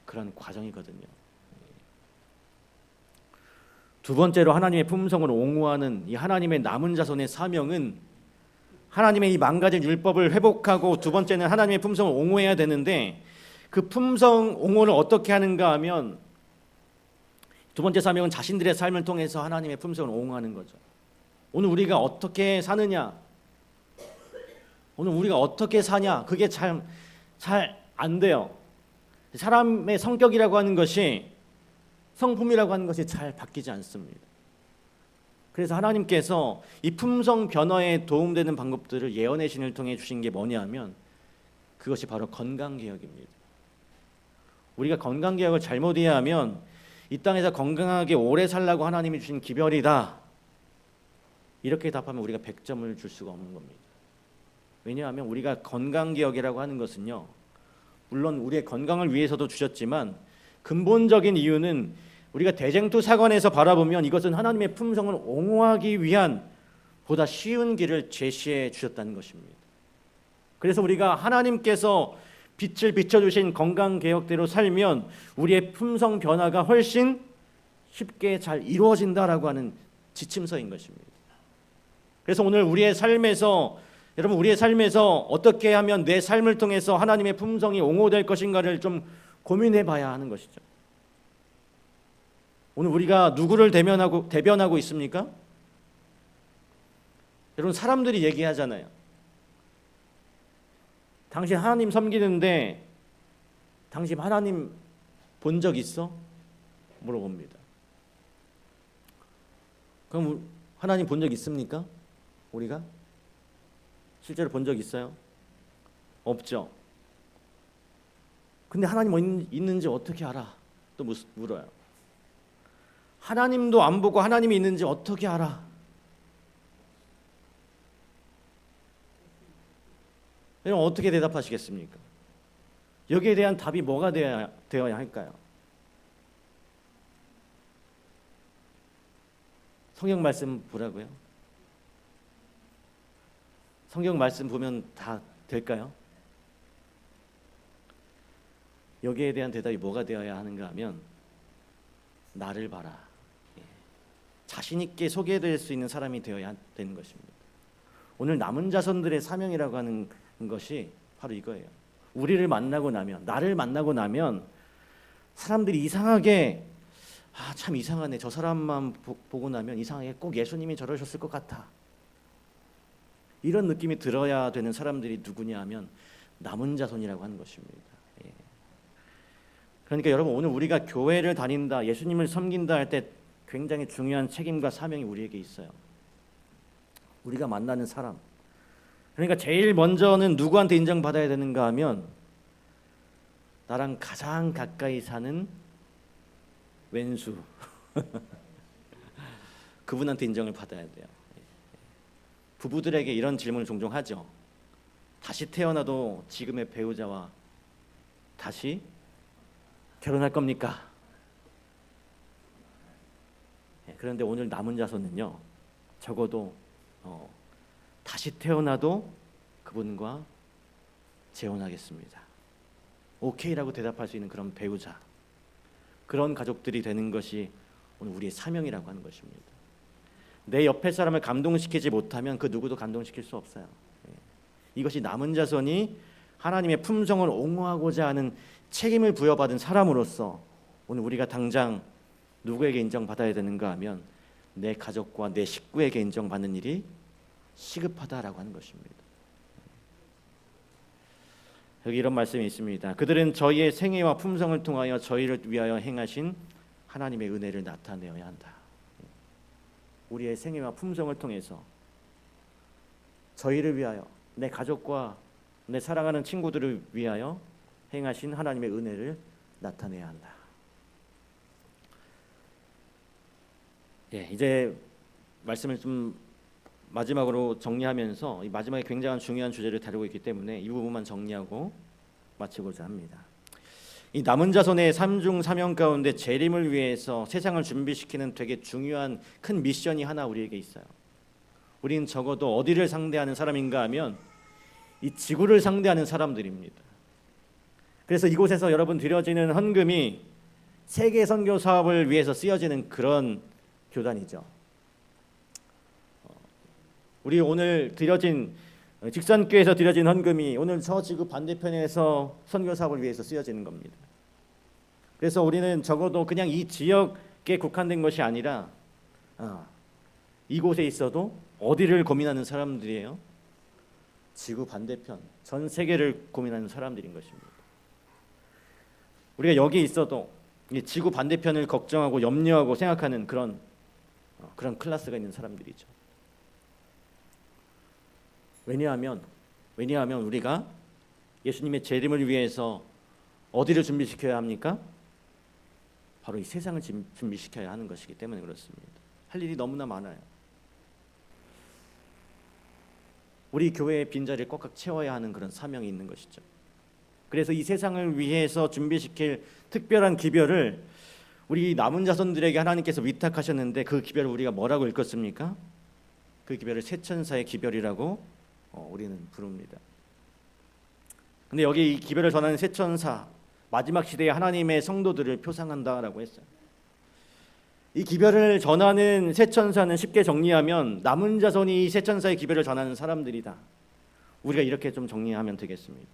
그런 과정이거든요. 두 번째로 하나님의 품성을 옹호하는 이 하나님의 남은 자손의 사명은 하나님의 이 망가진 율법을 회복하고 두 번째는 하나님의 품성을 옹호해야 되는데 그 품성 옹호를 어떻게 하는가 하면 두 번째 사명은 자신들의 삶을 통해서 하나님의 품성을 옹호하는 거죠. 오늘 우리가 어떻게 사느냐, 오늘 우리가 어떻게 사냐, 그게 잘 안 돼요. 사람의 성격이라고 하는 것이, 성품이라고 하는 것이 잘 바뀌지 않습니다. 그래서 하나님께서 이 품성 변화에 도움되는 방법들을 예언의 신을 통해 주신 게 뭐냐 하면 그것이 바로 건강개혁입니다. 우리가 건강개혁을 잘못해야 하면 이 땅에서 건강하게 오래 살라고 하나님이 주신 기별이다, 이렇게 답하면 우리가 100점을 줄 수가 없는 겁니다. 왜냐하면 우리가 건강개혁이라고 하는 것은요, 물론 우리의 건강을 위해서도 주셨지만 근본적인 이유는 우리가 대쟁투사관에서 바라보면 이것은 하나님의 품성을 옹호하기 위한 보다 쉬운 길을 제시해 주셨다는 것입니다. 그래서 우리가 하나님께서 빛을 비춰주신 건강개혁대로 살면 우리의 품성 변화가 훨씬 쉽게 잘 이루어진다라고 하는 지침서인 것입니다. 그래서 오늘 우리의 삶에서, 여러분, 우리의 삶에서 어떻게 하면 내 삶을 통해서 하나님의 품성이 옹호될 것인가를 좀 고민해 봐야 하는 것이죠. 오늘 우리가 누구를 대변하고 있습니까? 여러분, 사람들이 얘기하잖아요. 당신 하나님 섬기는데 당신 하나님 본 적 있어? 물어봅니다. 그럼 하나님 본 적 있습니까? 우리가? 실제로 본 적 있어요? 없죠. 근데 하나님 있는지 어떻게 알아? 또 물어요. 하나님도 안 보고 하나님이 있는지 어떻게 알아? 여러분, 어떻게 대답하시겠습니까? 여기에 대한 답이 뭐가 되어야 할까요? 성경 말씀 보라고요? 성경 말씀 보면 다 될까요? 여기에 대한 대답이 뭐가 되어야 하는가 하면 나를 봐라. 자신 있게 소개될 수 있는 사람이 되어야 되는 것입니다. 오늘 남은 자손들의 사명이라고 하는 것이 바로 이거예요. 우리를 만나고 나면, 나를 만나고 나면 사람들이 이상하게 참 이상하네. 저 사람만 보고 나면 이상하게 꼭 예수님이 저러셨을 것 같아. 이런 느낌이 들어야 되는 사람들이 누구냐 하면 남은 자손이라고 하는 것입니다. 그러니까 여러분, 오늘 우리가 교회를 다닌다, 예수님을 섬긴다 할 때 굉장히 중요한 책임과 사명이 우리에게 있어요. 우리가 만나는 사람. 그러니까 제일 먼저는 누구한테 인정받아야 되는가 하면 나랑 가장 가까이 사는 왼수 그분한테 인정을 받아야 돼요. 부부들에게 이런 질문을 종종 하죠. 다시 태어나도 지금의 배우자와 다시 결혼할 겁니까? 그런데 오늘 남은 자손은요, 적어도 다시 태어나도 그분과 재혼하겠습니다. 오케이라고 대답할 수 있는 그런 배우자, 그런 가족들이 되는 것이 오늘 우리의 사명이라고 하는 것입니다. 내 옆에 사람을 감동시키지 못하면 그 누구도 감동시킬 수 없어요. 이것이 남은 자손이 하나님의 품성을 옹호하고자 하는 책임을 부여받은 사람으로서 오늘 우리가 당장 누구에게 인정받아야 되는가 하면 내 가족과 내 식구에게 인정받는 일이 시급하다라고 하는 것입니다. 여기 이런 말씀이 있습니다. 그들은 저희의 생애와 품성을 통하여 저희를 위하여 행하신 하나님의 은혜를 나타내어야 한다. 우리의 생애와 품성을 통해서 저희를 위하여, 내 가족과 내 사랑하는 친구들을 위하여 행하신 하나님의 은혜를 나타내야 한다. 이제 말씀을 좀 마지막으로 정리하면서 이 마지막에 굉장한 중요한 주제를 다루고 있기 때문에 이 부분만 정리하고 마치고자 합니다. 이 남은 자손의 삼중 사명 가운데 재림을 위해서 세상을 준비시키는 되게 중요한 큰 미션이 하나 우리에게 있어요. 우리는 적어도 어디를 상대하는 사람인가 하면 이 지구를 상대하는 사람들입니다. 그래서 이곳에서 여러분 드려지는 헌금이 세계 선교 사업을 위해서 쓰여지는 그런 교단이죠. 우리 오늘 드려진 직선교회에서 드려진 헌금이 오늘 저 지구 반대편에서 선교 사업을 위해서 쓰여지는 겁니다. 그래서 우리는 적어도 그냥 이 지역에 국한된 것이 아니라 이곳에 있어도 어디를 고민하는 사람들이에요? 지구 반대편, 전 세계를 고민하는 사람들인 것입니다. 우리가 여기 있어도 이 지구 반대편을 걱정하고 염려하고 생각하는 그런 클래스가 있는 사람들이죠. 왜냐하면 우리가 예수님의 재림을 위해서 어디를 준비시켜야 합니까? 바로 이 세상을 준비시켜야 하는 것이기 때문에 그렇습니다. 할 일이 너무나 많아요. 우리 교회의 빈자리를 꽉꽉 채워야 하는 그런 사명이 있는 것이죠. 그래서 이 세상을 위해서 준비시킬 특별한 기별을 우리 남은 자손들에게 하나님께서 위탁하셨는데 그 기별을 우리가 뭐라고 읽었습니까? 그 기별을 세천사의 기별이라고 우리는 부릅니다. 근데 여기 이 기별을 전하는 세천사, 마지막 시대의 하나님의 성도들을 표상한다라고 했어요. 이 기별을 전하는 세천사는 쉽게 정리하면 남은 자손이 이 세천사의 기별을 전하는 사람들이다. 우리가 이렇게 좀 정리하면 되겠습니다.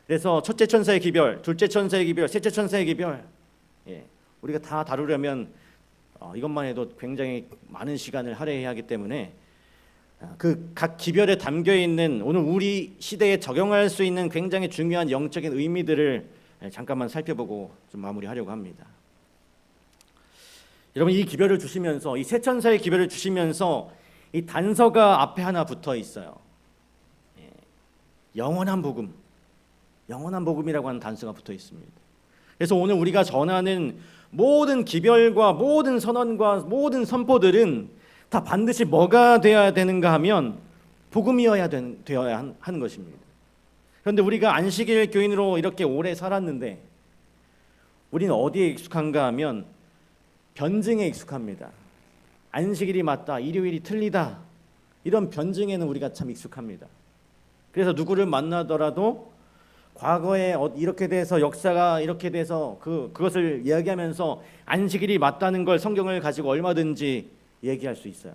그래서 첫째 천사의 기별, 둘째 천사의 기별, 셋째 천사의 기별, 우리가 다 다루려면 이것만 해도 굉장히 많은 시간을 할애해야 하기 때문에 그 각 기별에 담겨 있는 오늘 우리 시대에 적용할 수 있는 굉장히 중요한 영적인 의미들을 잠깐만 살펴보고 좀 마무리하려고 합니다. 여러분, 이 기별을 주시면서, 이 세 천사의 기별을 주시면서 이 단서가 앞에 하나 붙어 있어요. 영원한 복음, 영원한 복음이라고 하는 단서가 붙어 있습니다. 그래서 오늘 우리가 전하는 모든 기별과 모든 선언과 모든 선포들은 다 반드시 뭐가 되어야 되는가 하면 복음이어야 되어야 하는 것입니다. 그런데 우리가 안식일 교인으로 이렇게 오래 살았는데 우리는 어디에 익숙한가 하면 변증에 익숙합니다. 안식일이 맞다, 일요일이 틀리다, 이런 변증에는 우리가 참 익숙합니다. 그래서 누구를 만나더라도 과거에 이렇게 돼서 역사가 이렇게 돼서 그것을 이야기하면서 안식일이 맞다는 걸 성경을 가지고 얼마든지 얘기할 수 있어요.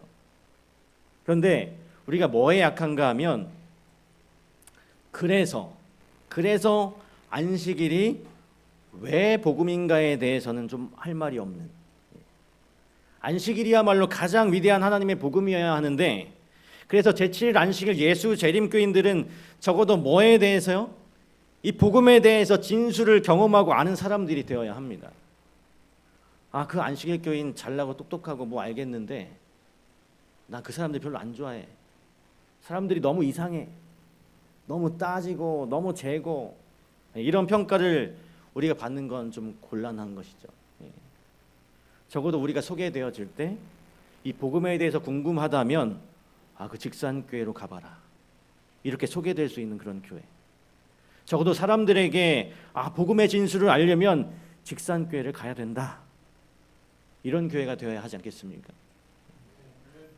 그런데 우리가 뭐에 약한가 하면 그래서 안식일이 왜 복음인가에 대해서는 좀 할 말이 없는, 안식일이야말로 가장 위대한 하나님의 복음이어야 하는데, 그래서 제7일 안식일 예수 재림교인들은 적어도 뭐에 대해서요? 이 복음에 대해서 진수를 경험하고 아는 사람들이 되어야 합니다. 그 안식일 교인 잘나고 똑똑하고 뭐 알겠는데 나 그 사람들 별로 안 좋아해. 사람들이 너무 이상해. 너무 따지고 너무 재고, 이런 평가를 우리가 받는 건 좀 곤란한 것이죠. 적어도 우리가 소개되어질 때 이 복음에 대해서 궁금하다면 그 직산교회로 가봐라, 이렇게 소개될 수 있는 그런 교회. 적어도 사람들에게 복음의 진수를 알려면 직산교회를 가야 된다, 이런 교회가 되어야 하지 않겠습니까?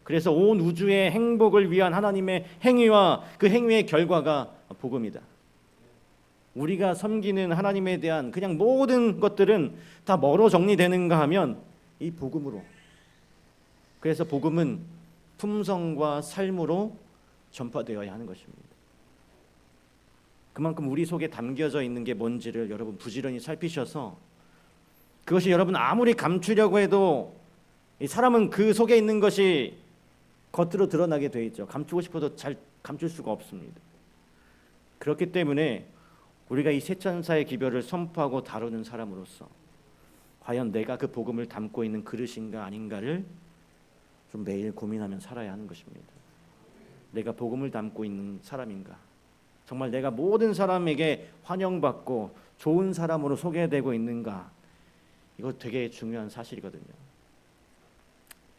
그래서 온 우주의 행복을 위한 하나님의 행위와 그 행위의 결과가 복음이다. 우리가 섬기는 하나님에 대한 그냥 모든 것들은 다 뭐로 정리되는가 하면 이 복음으로. 그래서 복음은 품성과 삶으로 전파되어야 하는 것입니다. 그만큼 우리 속에 담겨져 있는 게 뭔지를 여러분 부지런히 살피셔서, 그것이 여러분 아무리 감추려고 해도 이 사람은 그 속에 있는 것이 겉으로 드러나게 돼 있죠. 감추고 싶어도 잘 감출 수가 없습니다. 그렇기 때문에 우리가 이 세천사의 기별을 선포하고 다루는 사람으로서 과연 내가 그 복음을 담고 있는 그릇인가 아닌가를 좀 매일 고민하면 살아야 하는 것입니다. 내가 복음을 담고 있는 사람인가? 정말 내가 모든 사람에게 환영받고 좋은 사람으로 소개되고 있는가? 이거 되게 중요한 사실이거든요.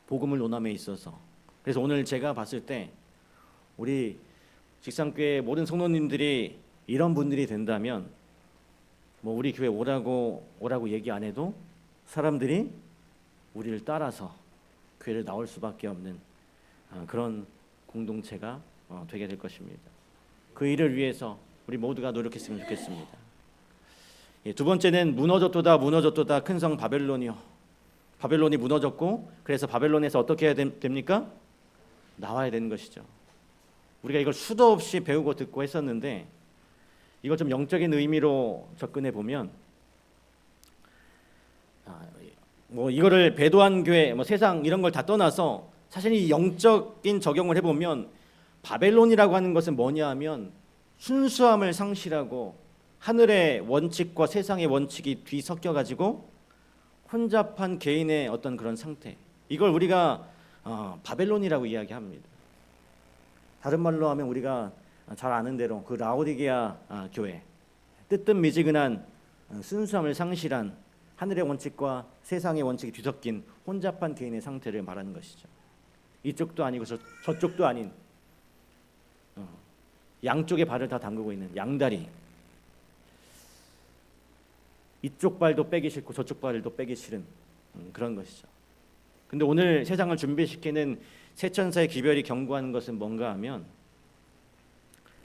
복음을 논함에 있어서. 그래서 오늘 제가 봤을 때 우리 직산교회 모든 성도님들이 이런 분들이 된다면 뭐 우리 교회 오라고 얘기 안 해도 사람들이 우리를 따라서 교회를 나올 수밖에 없는 그런 공동체가 되게 될 것입니다. 그 일을 위해서 우리 모두가 노력했으면 좋겠습니다. 두 번째는 무너졌도다 큰 성 바벨론이요. 바벨론이 무너졌고, 그래서 바벨론에서 어떻게 해야 됩니까? 나와야 되는 것이죠. 우리가 이걸 수도 없이 배우고 듣고 했었는데, 이걸 좀 영적인 의미로 접근해 보면, 뭐 이거를 배도한 교회, 뭐 세상 이런 걸 다 떠나서 사실 이 영적인 적용을 해보면 바벨론이라고 하는 것은 뭐냐 하면 순수함을 상실하고 하늘의 원칙과 세상의 원칙이 뒤섞여 가지고 혼잡한 개인의 어떤 그런 상태, 이걸 우리가 바벨론이라고 이야기합니다. 다른 말로 하면 우리가 잘 아는 대로 그 라오디게아 교회, 뜨뜻미지근한 순수함을 상실한 하늘의 원칙과 세상의 원칙이 뒤섞인 혼잡한 개인의 상태를 말하는 것이죠. 이쪽도 아니고 저쪽도 아닌 양쪽의 발을 다 담그고 있는 양다리, 이쪽 발도 빼기 싫고 저쪽 발도 빼기 싫은 그런 것이죠. 근데 오늘 세상을 준비시키는 세천사의 기별이 경고하는 것은 뭔가 하면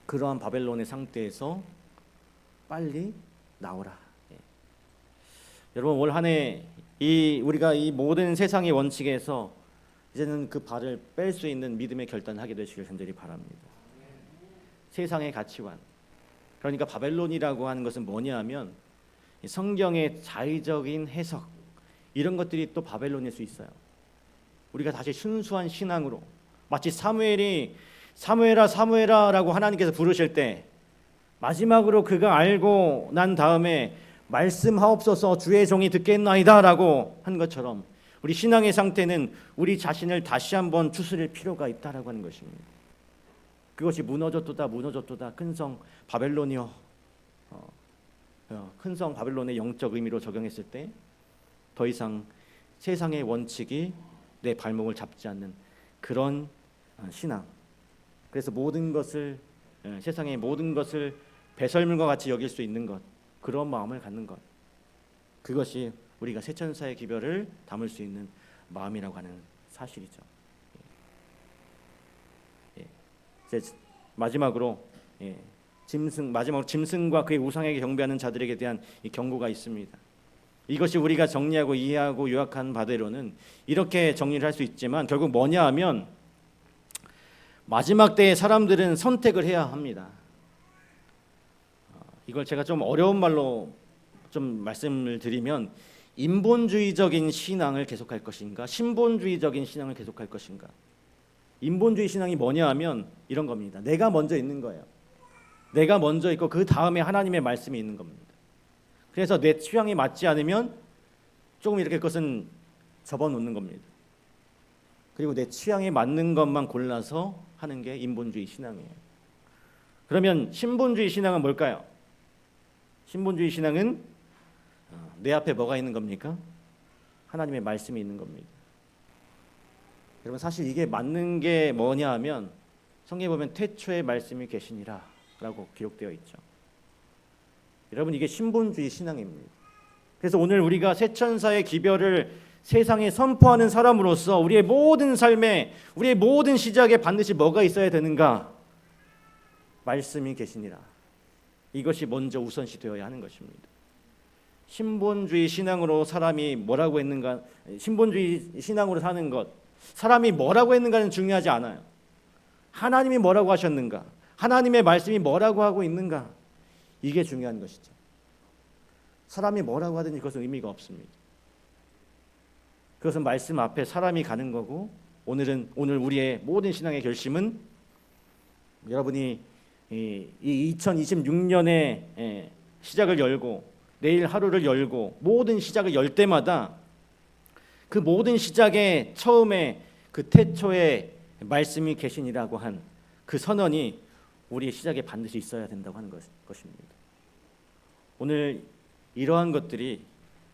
그러한 바벨론의 상태에서 빨리 나오라. 여러분 올 한 해 우리가 이 모든 세상의 원칙에서 이제는 그 발을 뺄 수 있는 믿음의 결단을 하게 되시길 간절히 바랍니다. 세상의 가치관, 그러니까 바벨론이라고 하는 것은 뭐냐 하면 성경의 자의적인 해석, 이런 것들이 또 바벨론일 수 있어요. 우리가 다시 순수한 신앙으로, 마치 사무엘이 사무엘아라고 하나님께서 부르실 때 마지막으로 그가 알고 난 다음에 말씀하옵소서 주의 종이 듣겠나이다라고 한 것처럼 우리 신앙의 상태는 우리 자신을 다시 한번 추스릴 필요가 있다라고 하는 것입니다. 그것이 무너졌도다 큰 성 바벨론이요. 큰 성 바벨론의 영적 의미로 적용했을 때 더 이상 세상의 원칙이 내 발목을 잡지 않는 그런 신앙. 그래서 모든 것을, 세상의 모든 것을 배설물과 같이 여길 수 있는 것, 그런 마음을 갖는 것, 그것이 우리가 세천사의 기별을 담을 수 있는 마음이라고 하는 사실이죠. 이제 마지막으로 마지막으로 짐승과 그의 우상에게 경배하는 자들에게 대한 이 경고가 있습니다. 이것이 우리가 정리하고 이해하고 요약한 바대로는 이렇게 정리를 할 수 있지만 결국 뭐냐 하면 마지막 때에 사람들은 선택을 해야 합니다. 이걸 제가 좀 어려운 말로 좀 말씀을 드리면 인본주의적인 신앙을 계속할 것인가, 신본주의적인 신앙을 계속할 것인가. 인본주의 신앙이 뭐냐 하면 이런 겁니다. 내가 먼저 있는 거예요. 내가 먼저 있고 그 다음에 하나님의 말씀이 있는 겁니다. 그래서 내 취향에 맞지 않으면 조금 이렇게 그것은 접어놓는 겁니다. 그리고 내 취향에 맞는 것만 골라서 하는 게 인본주의 신앙이에요. 그러면 신본주의 신앙은 뭘까요? 신본주의 신앙은 내 앞에 뭐가 있는 겁니까? 하나님의 말씀이 있는 겁니다. 여러분 사실 이게 맞는 게 뭐냐 하면 성경에 보면 태초에 말씀이 계시니라 라고 기록되어 있죠. 여러분 이게 신본주의 신앙입니다. 그래서 오늘 우리가 새천사의 기별을 세상에 선포하는 사람으로서 우리의 모든 삶에 우리의 모든 시작에 반드시 뭐가 있어야 되는가? 말씀이 계시니라. 이것이 먼저 우선시 되어야 하는 것입니다. 신본주의 신앙으로 사람이 뭐라고 했는가, 신본주의 신앙으로 사는 것, 사람이 뭐라고 했는가는 중요하지 않아요. 하나님이 뭐라고 하셨는가, 하나님의 말씀이 뭐라고 하고 있는가, 이게 중요한 것이죠. 사람이 뭐라고 하든지 그것은 의미가 없습니다. 그것은 말씀 앞에 사람이 가는 거고, 오늘 우리의 모든 신앙의 결심은 여러분이 이 2026년의 시작을 열고 내일 하루를 열고 모든 시작을 열 때마다 그 모든 시작의 처음에 그 태초에 말씀이 계시니라고 한 그 선언이 우리의 시작에 반드시 있어야 된다고 하는 것입니다. 오늘 이러한 것들이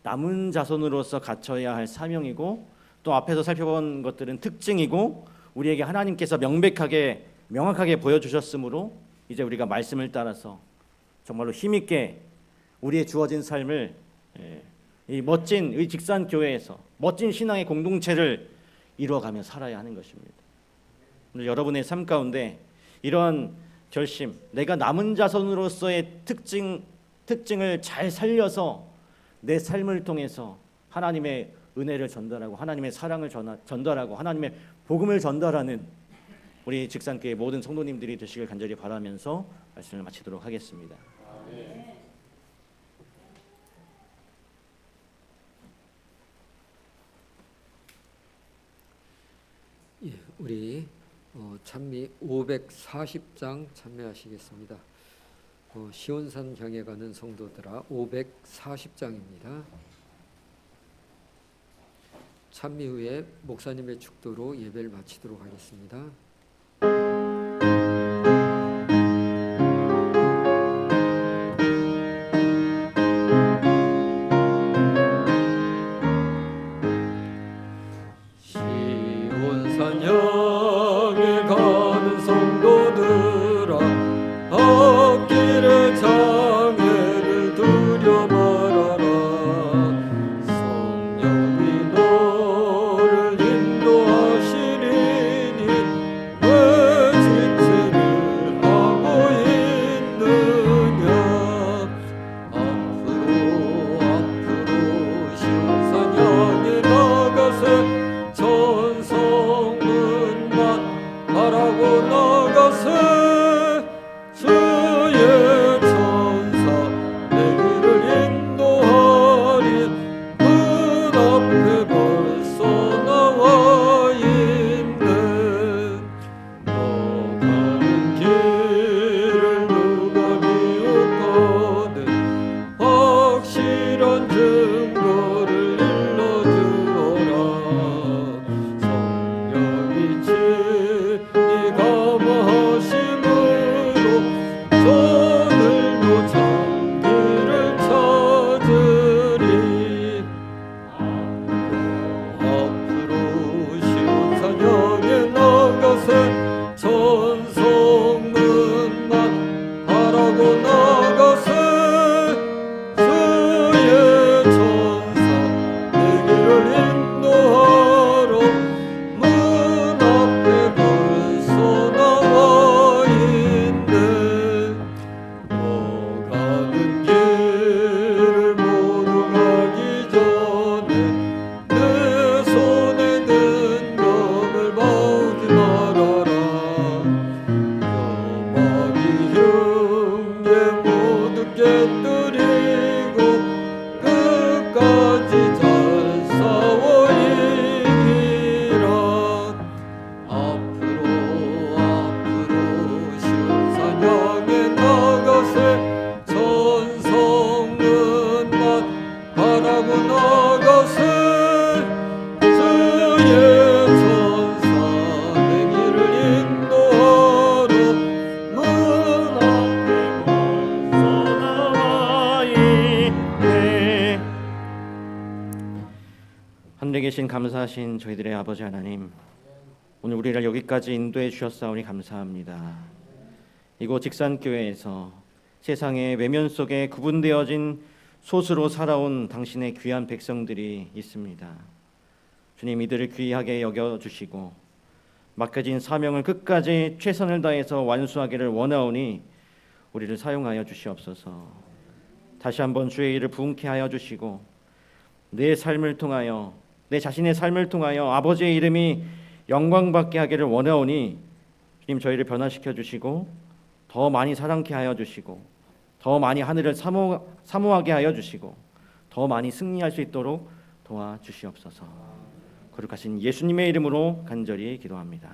남은 자손으로서 갖춰야 할 사명이고 또 앞에서 살펴본 것들은 특징이고 우리에게 하나님께서 명확하게 보여주셨으므로 이제 우리가 말씀을 따라서 정말로 힘있게 우리의 주어진 삶을 이 멋진 이 직산교회에서 멋진 신앙의 공동체를 이루어가며 살아야 하는 것입니다. 오늘 여러분의 삶 가운데 이러한 결심, 내가 남은 자손으로서의 특징을 잘 살려서 내 삶을 통해서 하나님의 은혜를 전달하고 하나님의 사랑을 전달하고 하나님의 복음을 전달하는 우리 직산교회 모든 성도님들이 되시길 간절히 바라면서 말씀을 마치도록 하겠습니다. 예, 우리 찬미 540장 참여하시겠습니다. 시온산 향해 가는 성도들아 540장입니다. 찬미 후에 목사님의 축도로 예배를 마치도록 하겠습니다. 시온산 향해 가는 성도들아 앞길에 장애를 두려 말아라. 성령이 너를 인도하시리니 왜 지체를 하고 있느냐. 앞으로 시온산 향해 나가세. 천성을 역사하신 저희들의 아버지 하나님, 오늘 우리를 여기까지 인도해 주셨사오니 감사합니다. 이곳 직산교회에서 세상의 외면 속에 구분되어진 소수로 살아온 당신의 귀한 백성들이 있습니다. 주님, 이들을 귀하게 여겨주시고 맡겨진 사명을 끝까지 최선을 다해서 완수하기를 원하오니 우리를 사용하여 주시옵소서. 다시 한번 주의 일을 부흥케 하여 주시고 내 삶을 통하여, 내 자신의 삶을 통하여 아버지의 이름이 영광받게 하기를 원하오니 주님, 저희를 변화시켜 주시고 더 많이 사랑케 하여 주시고 더 많이 하늘을 사모하게 하여 주시고 더 많이 승리할 수 있도록 도와주시옵소서. 거룩하신 예수님의 이름으로 간절히 기도합니다.